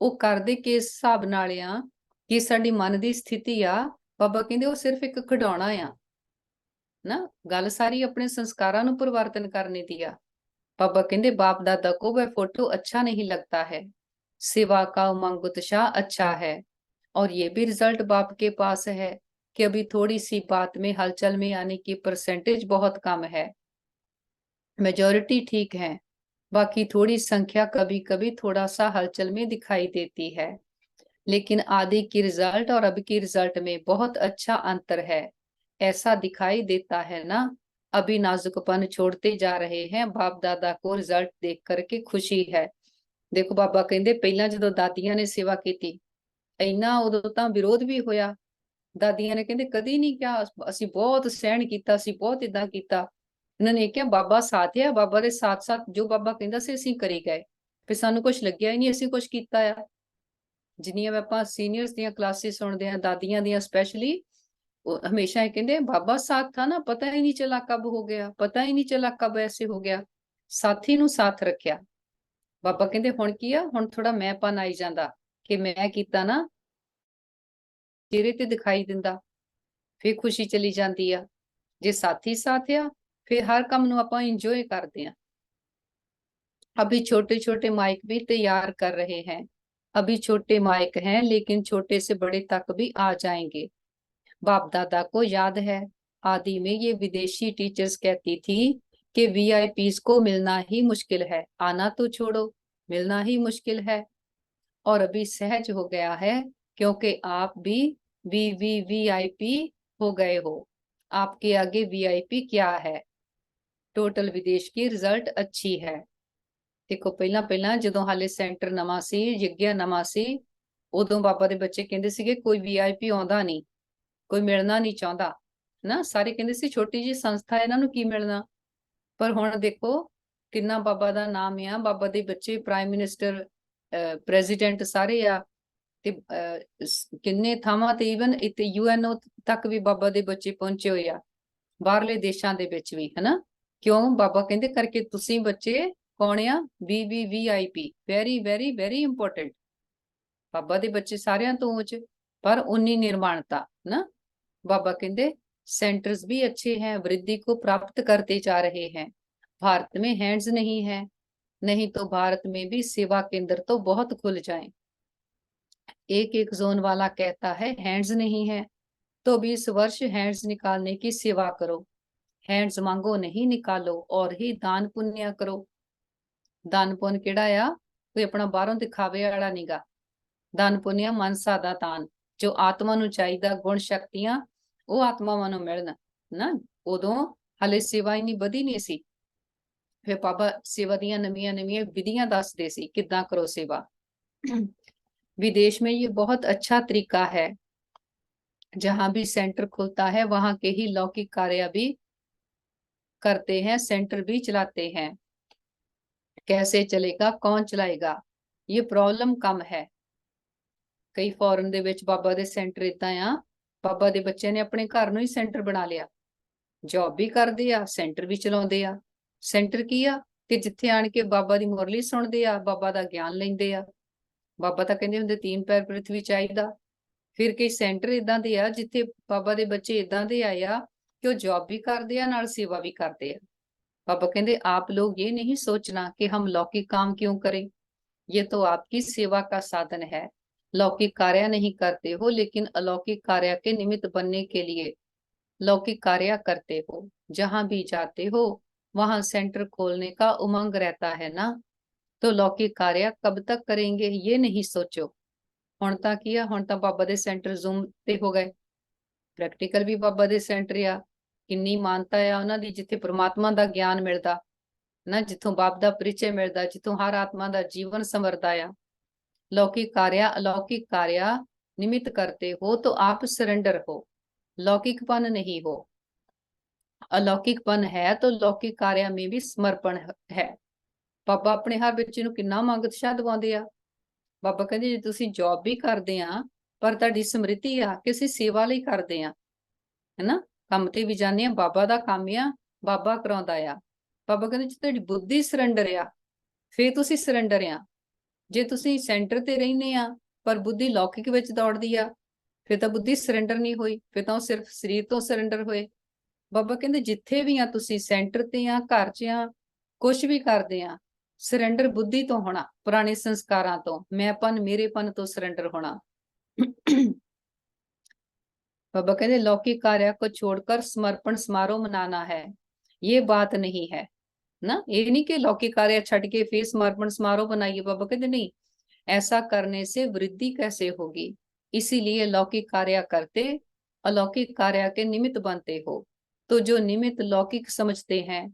ਉਹ ਕਰਦੇ ਕਿਸ ਹਿਸਾਬ ਨਾਲ ਆ ਕਿ ਸਾਡੀ ਮਨ ਦੀ ਸਥਿਤੀ ਆ। ਬਾਬਾ ਕਹਿੰਦੇ ਉਹ ਸਿਰਫ ਇੱਕ ਖਿਡੌਣਾ ਆ ਨਾ, ਗੱਲ ਸਾਰੀ ਆਪਣੇ ਸੰਸਕਾਰਾਂ ਨੂੰ ਪਰਿਵਰਤਨ ਕਰਨੇ ਦੀ ਆ। बाबा कहते बाप दादा को वह फोटो अच्छा नहीं लगता है, सेवा का उमंग उत्साह अच्छा है, और ये भी रिजल्ट बाप के पास है कि अभी थोड़ी सी बात में हलचल में आने की परसेंटेज बहुत कम है। मेजॉरिटी ठीक है, बाकी थोड़ी संख्या कभी कभी थोड़ा सा हलचल में दिखाई देती है, लेकिन आदि की रिजल्ट और अब की रिजल्ट में बहुत अच्छा अंतर है। ऐसा दिखाई देता है ना, अभी नाजुकपन छोड़ते जा रहे हैं, बाप दादा को रिजल्ट देख करके खुशी है। देखो बाबा कहते पहला जो दादियां ने सेवा की इन्ना उदों तां विरोध भी होया। दादियां ने कहते कदी नहीं क्या, असी बहुत सहन किया, असी बहुत इदा किया। इन्होंने क्या बाबा साथ है, बाबा के साथ साथ जो बाबा कहता से असी करी गए, फिर सानू कुछ लग्या ही नहीं, असी कुछ किया आ। जिन्नियां आपां सीनियर्स दियां क्लासेस सुनते हैं, दादियां दियां स्पैशली, हमेशा कहते बाबा साथ था ना, पता ही नहीं चला कब हो गया, पता ही नहीं चला कब ऐसे हो गया। साथी नू साथ रखिया। बाबा कहते हुण की आ, हुण थोड़ा मैंपन आई जांदा कि मैं कीता ना, चेहरे ते दिखाई दिंदा, फिर खुशी चली जाती आ। जे साथी साथ आ, फिर हर काम नू आपां इंजॉय करते हैं। अभी छोटे छोटे माइक भी तैयार कर रहे हैं, अभी छोटे माइक हैं लेकिन छोटे से बड़े तक भी आ जाएंगे। बाप दादा को याद है, आदि में ये विदेशी टीचर्स कहती थी कि वीआईपीज को मिलना ही मुश्किल है, आना तो छोड़ो मिलना ही मुश्किल है। और अभी सहज हो गया है क्योंकि आप भी वीआईपी हो गए हो। आपके आगे वीआईपी क्या है? टोटल विदेश की रिजल्ट अच्छी है। देखो पहला पहला जो हाले सेंटर नवा सी, यज्ञा नवा सी, उदों बाबा दे बच्चे कहंदे सीगे कोई वीआईपी आउंदा नहीं, कोई मिलना नहीं चाहता ना। सारे कहते सी छोटी जी संस्था है, इन्हों की मिलना। पर हुण देखो किन्ना बाबा दा नाम आ, बाबा दे बच्चे प्राइम मिनिस्टर, प्रेजिडेंट सारे आ। ਤੇ ਕਿੰਨੇ ਥਾਵਾਂ ਤੇ ਈਵਨ ਇੱਥੇ UNO ਤੱਕ ਵੀ ਬਾਬਾ ਦੇ ਬੱਚੇ ਪਹੁੰਚੇ ਹੋਏ ਆ, ਬਾਹਰਲੇ ਦੇਸ਼ਾਂ ਦੇ ਵਿੱਚ ਵੀ, ਹਨਾ। ਕਿਉਂ? ਬਾਬਾ ਕਹਿੰਦੇ ਕਰਕੇ ਤੁਸੀਂ ਬੱਚੇ ਕੌਣ ਆ? VVVIP, very very very important. ਬਾਬਾ ਦੇ ਬੱਚੇ ਸਾਰਿਆਂ ਤੋਂ ਉੱਚ, पर उन्नी निर्माणता ना। बाबा कहते सेंटर्स भी अच्छे हैं, वृद्धि को प्राप्त करते जा रहे हैं। भारत में हैंड्स नहीं है, नहीं तो भारत में भी सेवा केंद्र तो बहुत खुल जाएं। एक एक जोन वाला कहता है हैंड्स नहीं है, तो 20 वर्ष हैंड्स निकालने की सेवा करो। हैंड्स मांगो नहीं, निकालो और ही दान पुण्य करो। दान पुण्य केड़ा आ? कोई अपना बाहरों दिखावे वाला नीगा। दान पुण्य मनसा दा दान, जो आत्मा नूं चाहीदा गुण शक्तियां ਉਹ ਆਤਮਾਵਾਂ ਨੂੰ ਮਿਲਣ ਨਾ। ਉਦੋਂ ਹਲੇ ਸੇਵਾ ਇੰਨੀ ਵਧੀ ਨਹੀਂ ਸੀ। ਫਿਰ ਬਾਬਾ ਸੇਵਾ ਦੀਆਂ ਨਵੀਆਂ ਨਵੀਆਂ ਵਿਧੀਆਂ ਦੱਸਦੇ ਸੀ, ਕਿੱਦਾਂ ਕਰੋ सेवा। विदेश में ये बहुत अच्छा तरीका है, जहां भी सेंटर खुलता है वहां के ही लौकिक कार्य भी करते हैं, सेंटर भी चलाते हैं। कैसे चलेगा, कौन चलाएगा, ये प्रॉब्लम कम है। ਕਈ ਫੋਰਨ ਦੇ ਵਿੱਚ ਬਾਬਾ ਦੇ ਸੈਂਟਰ ਇਦਾਂ ਆ, ਬਾਬਾ ਦੇ ਬੱਚਿਆਂ ਨੇ ਆਪਣੇ ਘਰ ਨੂੰ ਹੀ ਸੈਂਟਰ ਬਣਾ ਲਿਆ, ਜੌਬ ਵੀ ਕਰਦੇ ਆ, ਸੈਂਟਰ ਵੀ ਚਲਾਉਂਦੇ ਆ। ਸੈਂਟਰ ਕੀ ਆ ਕਿ ਜਿੱਥੇ ਆਣ ਕੇ ਬਾਬਾ ਦੀ ਮੁਰਲੀ ਸੁਣਦੇ ਆ, ਬਾਬਾ ਦਾ ਗਿਆਨ ਲੈਂਦੇ ਆ। ਬਾਬਾ ਤਾਂ ਕਹਿੰਦੇ ਹੁੰਦੇ 3 ਪੈਰ ਪ੍ਰਿਥਵੀ ਚਾਹੀਦਾ। ਫਿਰ ਕਈ ਸੈਂਟਰ ਇਦਾਂ ਦੇ ਆ ਜਿੱਥੇ ਬਾਬਾ ਦੇ ਬੱਚੇ ਇਦਾਂ ਦੇ ਆਏ ਆ ਕਿ ਉਹ ਜੌਬ ਵੀ ਕਰਦੇ ਆ, ਨਾਲ ਸੇਵਾ ਵੀ ਕਰਦੇ ਆ। बाबा कहते आप लोग ये नहीं सोचना कि हम लौकिक काम क्यों करें, ये तो आपकी सेवा का साधन है। लौकिक कार्य नहीं करते हो, लेकिन अलौकिक कार्य के निमित्त बनने के लिए लौकिक कार्य करते हो। जहां भी जाते हो वहां सेंटर खोलने का उमंग रहता है ना, तो लौकिक कार्य कब तक करेंगे ये नहीं सोचो। हुण तां की आ, हुण तां बाबा दे सेंटर जूम ते हो गए, प्रैक्टिकल भी बाबा दे सेंटर आ। किन्नी मानता है उन्हां दी, जिथे परमात्मा दा ज्ञान मिलदा ना, जिथों बाप दा परिचय मिलदा, जिथों हर आत्मा दा जीवन संवरदा आ। लौकिक कार्य अलौकिक कार्य निमित्त करते हो तो आप सरेंडर हो, लौकिकपन नहीं हो। अलौकिकपन है तो लौकिक कार्य में भी समर्पण है। बाबा अपने हर बच्चे नूं किन्ना मंग उत्साह दिवाउंदे आ। बाबा कहंदे जे तुसीं जॉब भी करदे आ, पर तुहाडी स्मृति आ कि असीं सेवा लई करदे आ, है ना। ਕੰਮ ਤੇ ਵੀ ਜਾਂਦੇ ਆ, ਬਾਬਾ ਦਾ ਕੰਮ ਆ, ਬਾਬਾ ਕਰਾਉਂਦਾ ਆ। ਬਾਬਾ ਕਹਿੰਦੇ ਜੇ ਤੁਹਾਡੀ ਬੁੱਧੀ ਸਰੈਂਡਰ ਆ, ਫੇਰ ਤੁਸੀਂ ਸਰੈਂਡਰ ਆ। ਜੇ ਤੁਸੀਂ ਸੈਂਟਰ ਤੇ ਰਹਿੰਦੇ ਆ ਪਰ ਬੁੱਧੀ ਲੌਕਿਕ ਵਿੱਚ ਦੌੜਦੀ ਆ, ਫਿਰ ਤਾਂ ਬੁੱਧੀ ਸਰੈਂਡਰ ਨਹੀਂ ਹੋਈ, ਫਿਰ ਤਾਂ ਉਹ ਸਿਰਫ ਸਰੀਰ ਤੋਂ ਸਰੈਂਡਰ ਹੋਏ। ਬਾਬਾ ਕਹਿੰਦੇ ਜਿੱਥੇ ਵੀ ਆ ਤੁਸੀਂ, ਸੈਂਟਰ ਤੇ ਆ, ਘਰ 'ਚ ਆ, ਕੁਛ ਵੀ ਕਰਦੇ ਆ, ਸਰੈਂਡਰ ਬੁੱਧੀ ਤੋਂ ਹੋਣਾ, ਪੁਰਾਣੇ ਸੰਸਕਾਰਾਂ ਤੋਂ, ਮੈਂਪਨ ਮੇਰੇਪਨ ਤੋਂ ਸਰੈਂਡਰ ਹੋਣਾ। बाबा कहते लौकिक कार्य को छोड़कर समर्पण समारोह मनाना है, ये बात नहीं है ना। ये नहीं कि लौकिक कार्य छड़ के फिर समर्पण समारोह बनाइए। बाबा कहते नहीं, ऐसा करने से वृद्धि कैसे होगी, इसीलिए लौकिक कार्य करते अलौकिक कार्य के निमित्त बनते हो। तो जो निमित्त लौकिक समझते हैं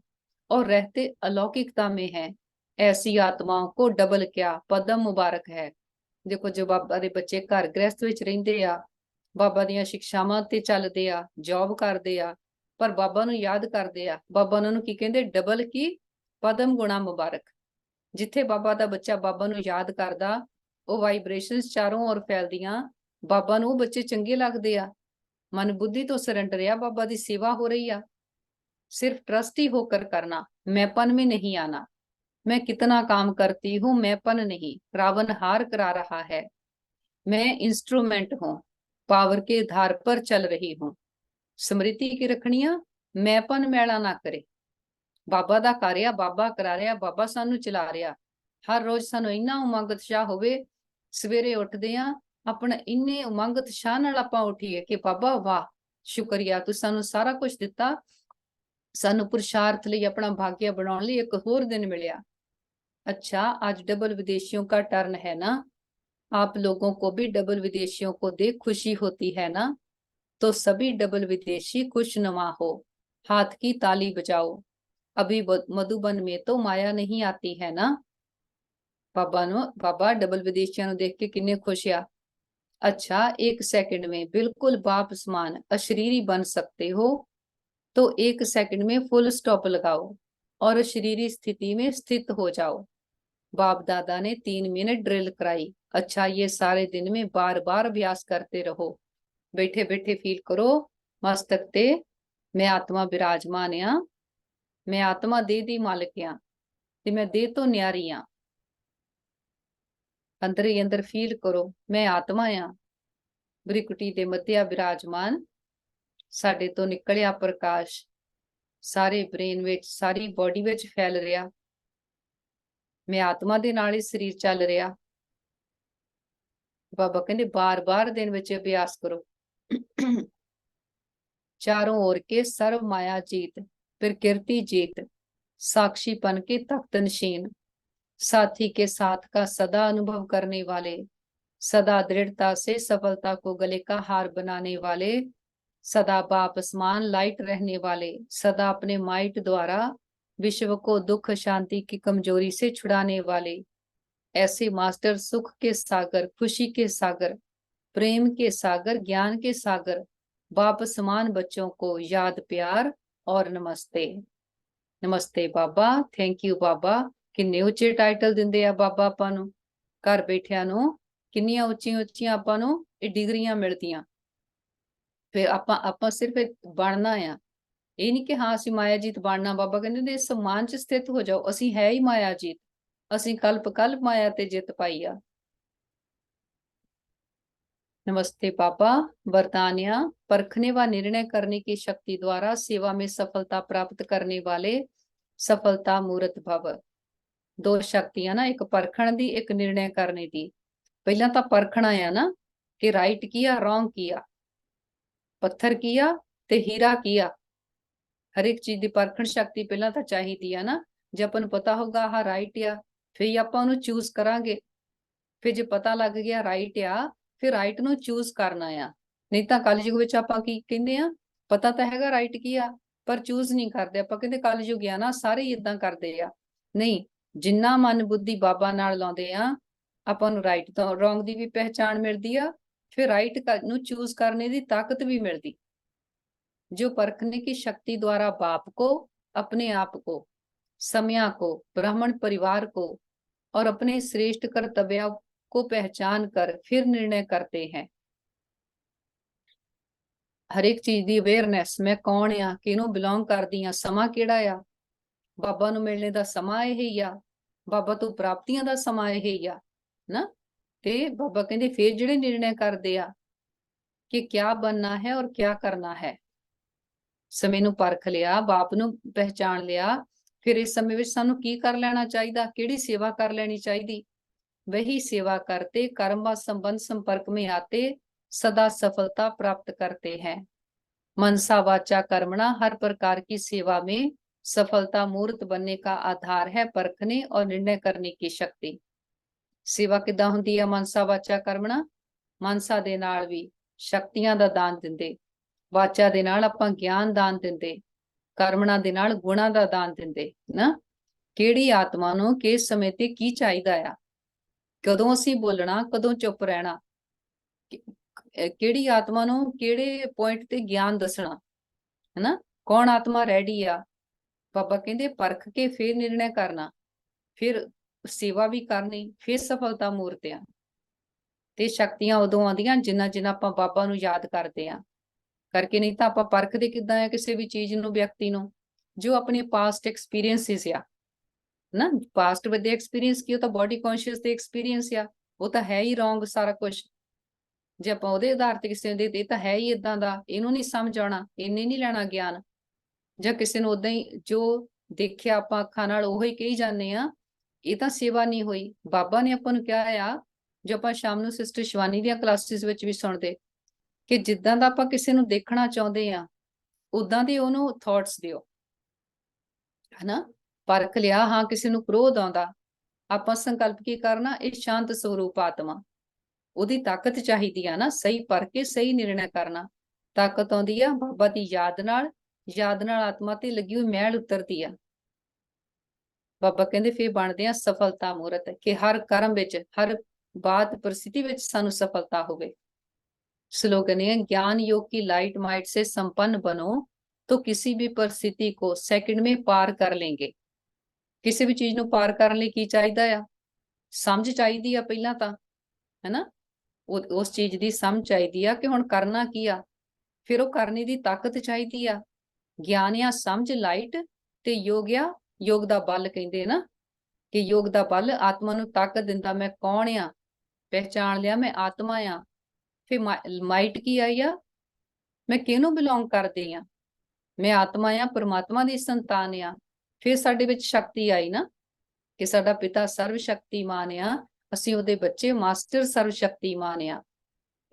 और रहते अलौकिकता में है, ऐसी आत्माओं को डबल क्या पदम मुबारक है। देखो जो बाबा दे बच्चे घर गृहस्थ विच रहिंदे आ, ਬਾਬਾ ਦੀਆਂ ਸਿੱਖਿਆਵਾਂ ਤੇ ਚੱਲਦੇ ਆ, ਜੌਬ ਕਰਦੇ ਆ, ਪਰ ਬਾਬਾ ਨੂੰ ਯਾਦ ਕਰਦੇ ਆ। ਬਾਬਾ ਉਹਨਾਂ ਨੂੰ ਕੀ ਕਹਿੰਦੇ? ਡਬਲ ਕੀ ਪਦਮ ਗੁਣਾ ਮੁਬਾਰਕ। ਜਿੱਥੇ ਬਾਬਾ ਦਾ ਬੱਚਾ ਬਾਬਾ ਨੂੰ ਯਾਦ ਕਰਦਾ, ਉਹ ਵਾਈਬ੍ਰੇਸ਼ਨਸ ਚਾਰੋਂ ओर ਫੈਲਦੀਆਂ, ਬਾਬਾ ਨੂੰ ਉਹ ਬੱਚੇ ਚੰਗੇ ਲੱਗਦੇ ਆ। ਮਨ ਬੁੱਧੀ ਤੋਂ ਸਰੈਂਡਰ ਆ, ਬਾਬਾ ਦੀ ਸੇਵਾ ਹੋ ਰਹੀ ਆ। सिर्फ ट्रस्टी होकर करना, मैंपन में नहीं आना। मैं कितना काम करती हूँ, मैंपन नहीं, रावण हार करा रहा है। मैं इंस्ट्रूमेंट हूँ, पावर के आधार पर चल रही हूँ। स्मृति की रखनिया, मैंपन मैला ना करे। बाबा दा कार्य बाबा करा रहा, बाबा सानू चला रहा। हर रोज सानू इन्ना उमंग उत्साह होवे, सवेरे उठदे आ अपना इन्ने उमंग उत्साह नाल आपां उठीए कि बाबा वाह शुक्रिया, तू सानू सारा कुछ दिता, सानू पुरुषार्थ लई अपना भाग्य बनाउण लई एक होर दिन मिलिया। अच्छा, आज डबल विदेशियों का टर्न है ना, आप लोगों को भी डबल विदेशियों को देख खुशी होती है ना, तो सभी डबल विदेशी खुशनुमा हो, हाथ की ताली बजाओ। अभी मधुबन में तो माया नहीं आती है ना। बाबा डबल विदेशियों को देख के किन्ने खुश आ। अच्छा, 1 सेकंड में बिल्कुल बाप समान अशरीरी बन सकते हो, तो 1 सेकंड में फुल स्टॉप लगाओ और शरीरी स्थिति में स्थित हो जाओ। बाप दादा ने 3 मिनट ड्रिल कराई। अच्छा, ये सारे दिन में बार बार अभ्यास करते रहो। बैठे बैठे फील करो मस्तक ते मैं आत्मा विराजमान आ, मैं आत्मा देह दी मालिक आ ते मैं देह तो न्यारी आ। अंदर ही अंदर फील करो मैं आत्मा आ, भ्रिकुटी दे मध्या विराजमान, साडे तो निकलिया प्रकाश सारे ब्रेन विच सारी बॉडी विच फैल रहा। मैं आत्मा दे नाल ही शरीर चल रहा। बाबा कहंदे बार बार दिन विच अभ्यास करो। चारों ओर के सर्व माया जीत, प्रकृति जीत, साक्षीपन के तख्त नशीन, साथी के साथ का सदा अनुभव करने वाले, सदा दृढ़ता से सफलता को गले का हार बनाने वाले, सदा बाप समान लाइट रहने वाले, सदा अपने माइट द्वारा विश्व को दुख शांति की कमजोरी से छुड़ाने वाले, ऐसे मास्टर सुख के सागर, खुशी के सागर, प्रेम के सागर, ज्ञान के सागर, बाप समान बच्चों को याद प्यार और नमस्ते। नमस्ते बाबा, थैंक यू बाबा। किन्ने उच्चे टाइटल दिंदे आ बाबा आपां नूं, घर बैठिਆਂ ਨੂੰ ਕਿੰਨੀਆਂ ਉੱਚੀਆਂ ਉੱਚੀਆਂ ਆਪਾਂ ਨੂੰ ਇਹ ਡਿਗਰੀਆਂ ਮਿਲਦੀਆਂ। ਫਿਰ ਆਪਾਂ ਸਿਰਫ ਬਣਨਾ ਆ, ਇਹ ਨਹੀਂ ਕਿ ਹਾਂ ਅਸੀਂ ਮਾਇਆ ਜੀਤ ਬਣਨਾ। ਬਾਬਾ ਕਹਿੰਦੇ ਨੇ ਸਮਾਨ ਚ ਸਥਿਤ ਹੋ ਜਾਓ, ਅਸੀਂ ਹੈ ਹੀ ਮਾਇਆ ਜੀਤ, ਅਸੀਂ ਕਲਪ ਕਲਪ ਮਾਇਆ ਤੇ ਜਿੱਤ ਪਾਈ ਆ। नमस्ते बाबा। वरदान्या परखने व निर्णय करने की शक्ति द्वारा सेवा में सफलता प्राप्त करने वाले सफलता मूर्त भव। दो शक्तियां ना, एक परखण दी एक निर्णय करने दी। पहला तो परखना है ना कि राइट किया रॉन्ग किया, पत्थर किया ते हीरा किया। हर एक चीज की परखण शक्ति पहला तो चाहिए है ना। जे अपन पता होगा हाँ राइट आ, फिर ਆਪਾਂ ਉਹਨੂੰ चूज करांगे। फिर जे पता लग गया राइट आ, फिर राइट ਨੂੰ चूज करना आ। नहीं तो कलयुग ਵਿੱਚ ਆਪਾਂ ਕੀ ਕਹਿੰਦੇ ਆ, ਪਤਾ ਤਾਂ ਹੈਗਾ ਰਾਈਟ ਕੀ ਆ ਪਰ ਚੂਜ਼ ਨਹੀਂ ਕਰਦੇ। ਆਪਾਂ ਕਹਿੰਦੇ ਕਲਯੁਗ ਆ ਨਾ, ਸਾਰੇ ਹੀ ਇਦਾਂ ਕਰਦੇ ਆ। ਨਹੀਂ, ਜਿੰਨਾ ਮਨ ਬੁੱਧੀ ਬਾਬਾ ਨਾਲ ਲਾਉਂਦੇ ਆ, ਆਪਾਂ ਨੂੰ ਰਾਈਟ ਤੋਂ ਰੋਂਗ ਦੀ ਵੀ ਪਹਿਚਾਣ ਮਿਲਦੀ ਆ, ਫਿਰ ਰਾਈਟ ਨੂੰ ਚੂਜ਼ ਕਰਨੇ ਦੀ ਤਾਕਤ ਵੀ ਮਿਲਦੀ। जो परखने की शक्ति द्वारा बाप को, अपने आप को, समया को, ब्राह्मण परिवार को और अपने श्रेष्ठ कर्तव्य को पहचान कर फिर निर्णय करते हैं। हर एक चीज की अवेयरनेस, मैं कौन आ, किनू बिलोंग करदी आ, समा किहड़ा आ, बाबा नू मिलने दा समा यही आ, बाबा तो प्राप्तियां दा समा यही आ ना। ते बाबा कहंदे फिर जिहड़े निर्णय करदे आ कि क्या बनना है और क्या करना है। समय ਨੂੰ ਪਰਖ ਲਿਆ, ਬਾਪ ਨੂੰ ਪਹਿਚਾਣ ਲਿਆ, ਫਿਰ ਇਸ ਸਮੇਂ ਵਿੱਚ ਸਾਨੂੰ ਕੀ ਕਰ ਲੈਣਾ ਚਾਹੀਦਾ, ਕਿਹੜੀ ਸੇਵਾ ਕਰ ਲੈਣੀ ਚਾਹੀਦੀ। वही सेवा करते कर्म व संबंध संपर्क में आते सदा सफलता प्राप्त करते हैं। मनसा वाचा कर्मणा हर प्रकार की सेवा में सफलता मूर्त बनने का आधार है परखने और निर्णय करने की शक्ति। सेवा किदां हुंदी है मनसा वाचा कर्मणा, मनसा दे नाल भी शक्तियां दा दान दिंदे, वाचा दे नाल आपां ज्ञान दान दिंदे, कर्मणा दे नाल गुणां दा दान दिंदे ना। किहड़ी आत्मा नूं किस समय ते की चाहीदा आ, कदों ਅਸੀਂ ਬੋਲਣਾ, ਕਦੋਂ ਚੁੱਪ ਰਹਿਣਾ, ਕਿਹੜੀ ਆਤਮਾ ਨੂੰ ਕਿਹੜੇ ਪੁਆਇੰਟ ਤੇ ਗਿਆਨ ਦੱਸਣਾ ਹੈ ਨਾ। ਕੌਣ ਆਤਮਾ ਰੈਡੀ ਆ, ਬਾਬਾ ਕਹਿੰਦੇ ਪਰਖ ਕੇ ਫਿਰ ਨਿਰਣय ਕਰਨਾ, ਫਿਰ ਸੇਵਾ ਵੀ ਕਰਨੀ, ਫਿਰ ਸਫਲਤਾ ਮੂਰਤ ਆ। ਤੇ ਸ਼ਕਤੀਆਂ ਉਦੋਂ ਆਉਂਦੀਆਂ ਜਿੰਨਾ ਜਿੰਨਾ ਆਪਾਂ ਬਾਬਾ ਨੂੰ ਯਾਦ ਕਰਦੇ ਆ ਕਰਕੇ। ਨਹੀਂ ਤਾਂ ਆਪਾਂ ਪਰਖਦੇ ਕਿੱਦਾਂ ਆ ਕਿਸੇ ਵੀ ਚੀਜ਼ ਨੂੰ, ਵਿਅਕਤੀ ਨੂੰ, ਜੋ ਆਪਣੇ ਪਾਸਟ ਐਕਸਪੀਰੀਐਂਸਿਸ ਆ ना। पास्ट विद एक्सपीरियंस की, तो बॉडी कॉन्शियस ਦੇ एक्सपीरियंस ਆ, ਉਹ ਤਾਂ ਹੈ ਹੀ ਰੋਂਗ ਸਾਰਾ ਕੁਝ। ਜੇ ਆਪਾਂ ਉਹਦੇ ਆਧਾਰ ਤੇ ਕਿਸੇ ਦੇ ਇਹ ਤਾਂ ਹੈ ਹੀ ਇਦਾਂ ਦਾ, ਇਹਨੂੰ ਨਹੀਂ ਸਮਝ ਆਉਣਾ, ਇਹਨੇ ਨਹੀਂ ਲੈਣਾ ਗਿਆਨ, ਜਾਂ ਕਿਸੇ ਨੂੰ ਉਦਾਂ ਹੀ ਜੋ ਦੇਖਿਆ ਆਪਾਂ ਅੱਖਾਂ ਨਾਲ ਉਹ ਹੀ ਕਹੀ ਜਾਂਦੇ ਆ, ਇਹ ਤਾਂ ਸੇਵਾ ਨਹੀਂ ਹੋਈ। ਬਾਬਾ ਨੇ ਆਪਾਂ ਨੂੰ ਕਿਹਾ ਆ, ਜੋ ਆਪਾਂ ਸ਼ਾਮ ਨੂੰ ਸਿਸਟਰ ਸ਼ਿਵਾਨੀ ਦੀਆਂ ਕਲਾਸਿਸ ਵਿੱਚ ਵੀ ਸੁਣਦੇ, ਕਿ ਜਿੱਦਾਂ ਦਾ ਆਪਾਂ ਕਿਸੇ ਨੂੰ ਦੇਖਣਾ ਚਾਹੁੰਦੇ ਆ ਉਦਾਂ ਦੇ ਉਹਨੂੰ ਥਾਟਸ ਦਿਓ, ਹਨਾ। परख लिया हाँ किसी ਨੂੰ क्रोध आਉਂਦਾ, ਆਪਾਂ संकल्प की करना, ਇਹ शांत स्वरूप आत्मा, ਉਹਦੀ ਤਾਕਤ ਚਾਹੀਦੀ ਆ ਨਾ। ਸਹੀ ਪਰਖ ਕੇ ਸਹੀ ਨਿਰਣय ਕਰਨਾ, ਤਾਕਤ ਆਉਂਦੀ ਆ ਬਾਬਾ ਦੀ ਯਾਦ ਨਾਲ। ਯਾਦ ਨਾਲ ਆਤਮਾ ਤੇ ਲੱਗੀ ਹੋਈ ਮੈਲ ਉਤਰਦੀ ਆ। ਬਾਬਾ ਕਹਿੰਦੇ ਫਿਰ ਬਣਦੇ ਆ ਸਫਲਤਾ ਮੂਰਤ, ਕਿ ਹਰ ਕਰਮ ਵਿੱਚ, ਹਰ ਬਾਤ परिस्थिति ਵਿੱਚ ਸਾਨੂੰ सफलता ਹੋਵੇ। स्लोगन है ज्ञान योग की लाइट माइट से संपन्न बनो तो किसी भी परिस्थिति को सेकंड में पार कर लेंगे। ਕਿਸੇ ਵੀ ਚੀਜ਼ ਨੂੰ ਪਾਰ ਕਰਨ ਲਈ ਕੀ ਚਾਹੀਦਾ ਆ, ਸਮਝ ਚਾਹੀਦੀ ਆ ਪਹਿਲਾਂ ਤਾਂ, ਹੈਨਾ। ਉਸ ਚੀਜ਼ ਦੀ ਸਮਝ ਚਾਹੀਦੀ ਆ ਕਿ ਹੁਣ ਕਰਨਾ ਕੀ ਆ। ਫਿਰ ਉਹ ਕਰਨੇ ਦੀ ਤਾਕਤ ਚਾਹੀਦੀ ਆ। ਗਿਆਨ ਆ ਸਮਝ ਲਾਈਟ, ਤੇ ਯੋਗ ਆ ਯੋਗ ਦਾ ਬਲ ਕਹਿੰਦੇ ਨਾ, ਕਿ ਯੋਗ ਦਾ ਬਲ ਆਤਮਾ ਨੂੰ ਤਾਕਤ ਦਿੰਦਾ। ਮੈਂ ਕੌਣ ਆ, ਪਹਿਚਾਣ ਲਿਆ ਮੈਂ ਆਤਮਾ ਆ। ਫਿਰ ਮਾਈਟ ਕੀ ਆਈ ਆ, ਮੈਂ ਕਿਹਨੂੰ ਬਿਲੋਂਗ ਕਰਦੀ ਆ, ਮੈਂ ਆਤਮਾ ਆ, ਪਰਮਾਤਮਾ ਦੀ ਸੰਤਾਨ ਆ। ਫਿਰ ਸਾਡੇ ਵਿੱਚ ਸ਼ਕਤੀ ਆਈ ਨਾ, ਕਿ ਸਾਡਾ ਪਿਤਾ ਸਰਵ ਸ਼ਕਤੀਮਾਨ ਆ, ਅਸੀਂ ਉਹਦੇ ਬੱਚੇ ਮਾਸਟਰ ਸਰਵ ਸ਼ਕਤੀਮਾਨ ਆ।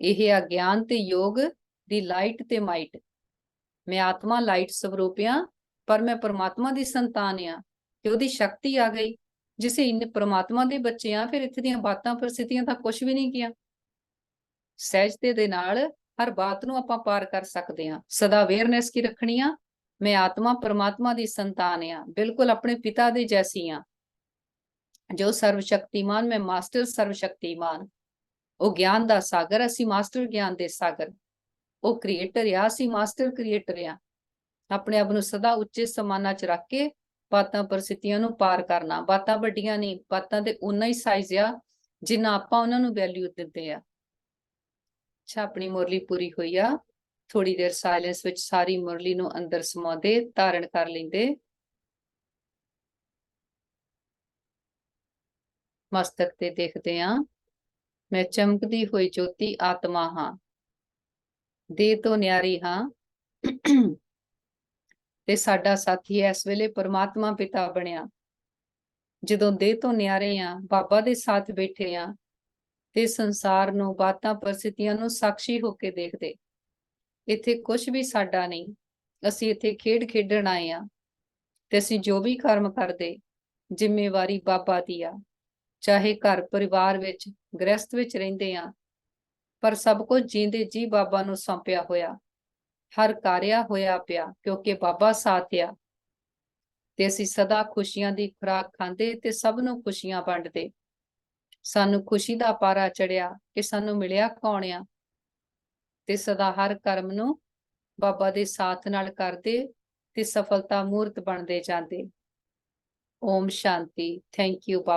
ਇਹ ਆ ਗਿਆਨ ਤੇ ਯੋਗ ਦੀ ਲਾਈਟ ਤੇ ਮਾਈਟ। ਮੈਂ ਆਤਮਾ ਲਾਈਟ ਸਰੂਪ ਆ, ਪਰ ਮੈਂ ਪਰਮਾਤਮਾ ਦੀ ਸੰਤਾਨ ਆ, ਤੇ ਉਹਦੀ ਸ਼ਕਤੀ ਆ ਗਈ। ਜਿਸੇ ਇੰਨੇ ਪਰਮਾਤਮਾ ਦੇ ਬੱਚੇ ਆ, ਫਿਰ ਇੱਥੇ ਦੀਆਂ ਬਾਤਾਂ ਪਰਿਸਥਿਤੀਆਂ ਤਾਂ ਕੁਝ ਵੀ ਨਹੀਂ ਕੀਆਂ। ਸਹਿਜਤੇ ਦੇ ਨਾਲ ਹਰ ਬਾਤ ਨੂੰ ਆਪਾਂ ਪਾਰ ਕਰ ਸਕਦੇ ਹਾਂ। ਸਦਾ ਅਵੇਅਰਨੈਸ ਕੀ ਰੱਖਣੀ ਆ, ਮੈਂ ਆਤਮਾ ਪਰਮਾਤਮਾ ਦੀ ਸੰਤਾਨ ਆ, ਬਿਲਕੁਲ ਆਪਣੇ ਪਿਤਾ ਦੇ ਜੈਸੀ ਆ, ਜੋ ਸਰਵ ਸ਼ਕਤੀਮਾਨ, ਮੈਂ ਮਾਸਟਰ ਸਰਵ ਸ਼ਕਤੀਮਾਨ। ਉਹ ਗਿਆਨ ਦਾ ਸਾਗਰ, ਅਸੀਂ ਮਾਸਟਰ ਗਿਆਨ ਦੇ ਸਾਗਰ। ਉਹ ਕ੍ਰੀਏਟਰ ਆ, ਅਸੀਂ ਮਾਸਟਰ ਕ੍ਰੀਏਟਰ ਆ। ਆਪਣੇ ਆਪ ਨੂੰ ਸਦਾ ਉੱਚੇ ਸਮਾਨਾਂ 'ਚ ਰੱਖ ਕੇ ਬਾਤਾਂ ਪਰਿਸਥਿਤੀਆਂ ਨੂੰ ਪਾਰ ਕਰਨਾ। ਬਾਤਾਂ ਵੱਡੀਆਂ ਨਹੀਂ, ਬਾਤਾਂ ਦੇ ਉਨਾ ਹੀ ਸਾਈਜ਼ ਆ ਜਿੰਨਾ ਆਪਾਂ ਉਹਨਾਂ ਨੂੰ ਵੈਲਿਊ ਦਿੰਦੇ ਆ। ਅੱਛਾ, ਆਪਣੀ ਮੁਰਲੀ ਪੂਰੀ ਹੋਈ ਆ। ਥੋੜੀ ਦੇਰ ਸਾਇਲੈਂਸ ਵਿੱਚ ਸਾਰੀ ਮੁਰਲੀ ਨੂੰ ਅੰਦਰ ਸਮਾਉਂਦੇ, ਧਾਰਨ ਕਰ ਲੈਂਦੇ। ਮਸਤਕ ਤੇ ਦੇਖਦੇ ਆ, ਮੈਂ ਚਮਕਦੀ ਹੋਈ ਜੋਤੀ ਆਤਮਾ ਹਾਂ, ਦੇਹ ਤੋਂ ਨਿਆਰੀ ਹਾਂ। ਤੇ ਸਾਡਾ ਸਾਥੀ ਇਸ ਵੇਲੇ ਪਰਮਾਤਮਾ ਪਿਤਾ ਬਣਿਆ। ਜਦੋਂ ਦੇਹ ਤੋਂ ਨਿਆਰੇ ਆ, ਬਾਬਾ ਦੇ ਸਾਥ ਬੈਠੇ ਆ, ਤੇ ਸੰਸਾਰ ਨੂੰ, ਬਾਤਾਂ ਪਰਿਸਥਿਤੀਆਂ ਨੂੰ ਸਾਖੀ ਹੋ ਕੇ ਦੇਖਦੇ। ਇੱਥੇ ਕੁਝ ਵੀ ਸਾਡਾ ਨਹੀਂ, ਅਸੀਂ ਇੱਥੇ ਖੇਡ ਖੇਡਣ ਆਏ ਆ। ਤੇ ਅਸੀਂ ਜੋ ਵੀ ਕਰਮ ਕਰਦੇ, ਜ਼ਿੰਮੇਵਾਰੀ ਬਾਬਾ ਦੀ ਆ। ਚਾਹੇ ਘਰ ਪਰਿਵਾਰ ਵਿੱਚ, ਗ੍ਰਸਥ ਵਿੱਚ ਰਹਿੰਦੇ ਆ, ਪਰ ਸਭ ਕੁਝ ਜੀਂਦੇ ਜੀ ਬਾਬਾ ਨੂੰ ਸੌਂਪਿਆ ਹੋਇਆ। ਹਰ ਕਾਰਿਆ ਹੋਇਆ ਪਿਆ, ਕਿਉਂਕਿ ਬਾਬਾ ਸਾਥ ਆ। ਤੇ ਅਸੀਂ ਸਦਾ ਖੁਸ਼ੀਆਂ ਦੀ ਖੁਰਾਕ ਖਾਂਦੇ, ਤੇ ਸਭ ਨੂੰ ਖੁਸ਼ੀਆਂ ਵੰਡਦੇ। ਸਾਨੂੰ ਖੁਸ਼ੀ ਦਾ ਪਾਰਾ ਚੜਿਆ ਕਿ ਸਾਨੂੰ ਮਿਲਿਆ ਕੌਣ ਆ। ਤੇ ਸਦਾ ਹਰ ਕਰਮ ਨੂੰ ਬਾਬਾ ਦੇ ਸਾਥ ਨਾਲ ਕਰਦੇ, ਤੇ ਸਫਲਤਾ ਮੂਰਤ ਬਣਦੇ ਜਾਂਦੇ। ਓਮ ਸ਼ਾਂਤੀ। Thank you Baba.